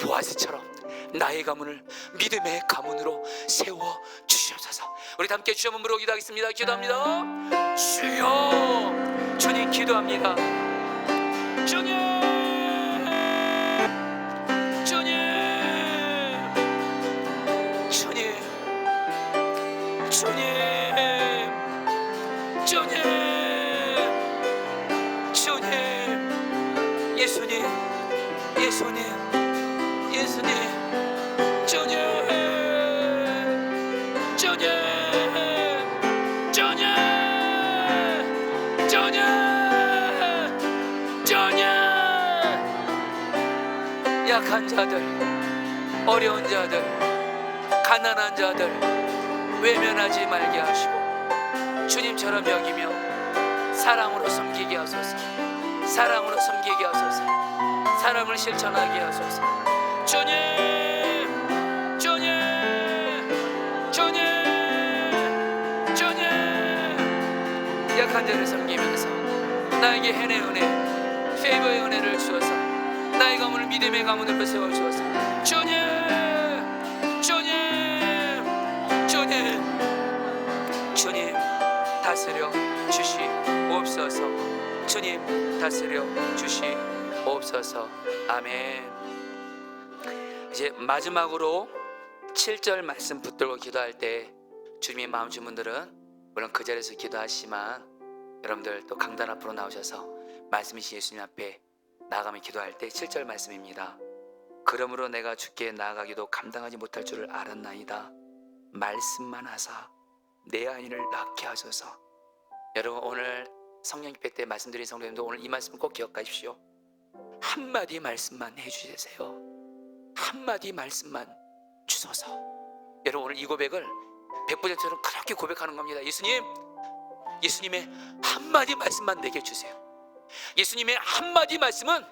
보아스처럼 나의 가문을 믿음의 가문으로 세워 주시옵소서. 우리 함께 주여 한번 부르고 기도하겠습니다. 기도합니다. 주여, 주님 기도합니다. 주님, 주님, 주님, 주님, 주님, 주님, 예수님, 예수님, 예수님, 주님, 주님, 주님, 주님, 주님. 약한 자들, 어려운 자들, 가난한 자들 외면하지 말게 하시고 주님처럼 여기며 사랑으로 섬기게 하소서. 사랑으로 섬기게 하소서. 사랑을 실천하게 하소서. 주님, 주님, 주님, 주님. 약한 자를 섬기면서 나에게 해내 은혜, 페이버의 은혜를 주어서 나의 가문을 믿음의 가문으로 세워주어서 주님, 주님, 주님, 주님 다스려 주시옵소서. 주님 다스려 주시옵소서. 아멘. 이제 마지막으로 7절 말씀 붙들고 기도할 때 주님의 마음 주신 분들은 물론 그 자리에서 기도하시지만 여러분들 또 강단 앞으로 나오셔서 말씀이신 예수님 앞에 나아가며 기도할 때 7절 말씀입니다. 그러므로 내가 주께 나아가기도 감당하지 못할 줄을 알았나이다. 말씀만 하사 내 아이를 낳게 하소서. 여러분 오늘 성령 집회 때 말씀드린 성도님도 오늘 이 말씀 꼭 기억하십시오. 한마디 말씀만 해주세요. 한마디 말씀만 주소서. 여러분 오늘 이 고백을 백부장처럼 그렇게 고백하는 겁니다. 예수님, 예수님의 한마디 말씀만 내게 주세요. 예수님의 한마디 말씀은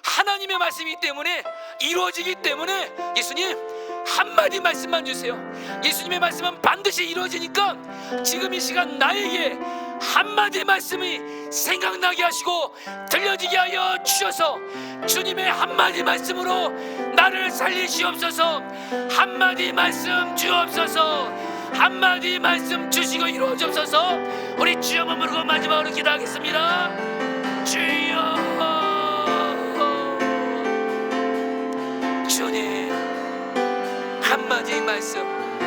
하나님의 말씀이기 때문에 이루어지기 때문에 예수님 한마디 말씀만 주세요. 예수님의 말씀은 반드시 이루어지니까 지금 이 시간 나에게 한마디 말씀이 생각나게 하시고 들려지게 하여 주셔서 주님의 한마디 말씀으로 나를 살리시옵소서. 한마디 말씀 주옵소서. 한마디 말씀 주시고 이루어지옵소서. 우리 주여 한번 부르고 마지막으로 기도하겠습니다. 주여, 주님 한마디 말씀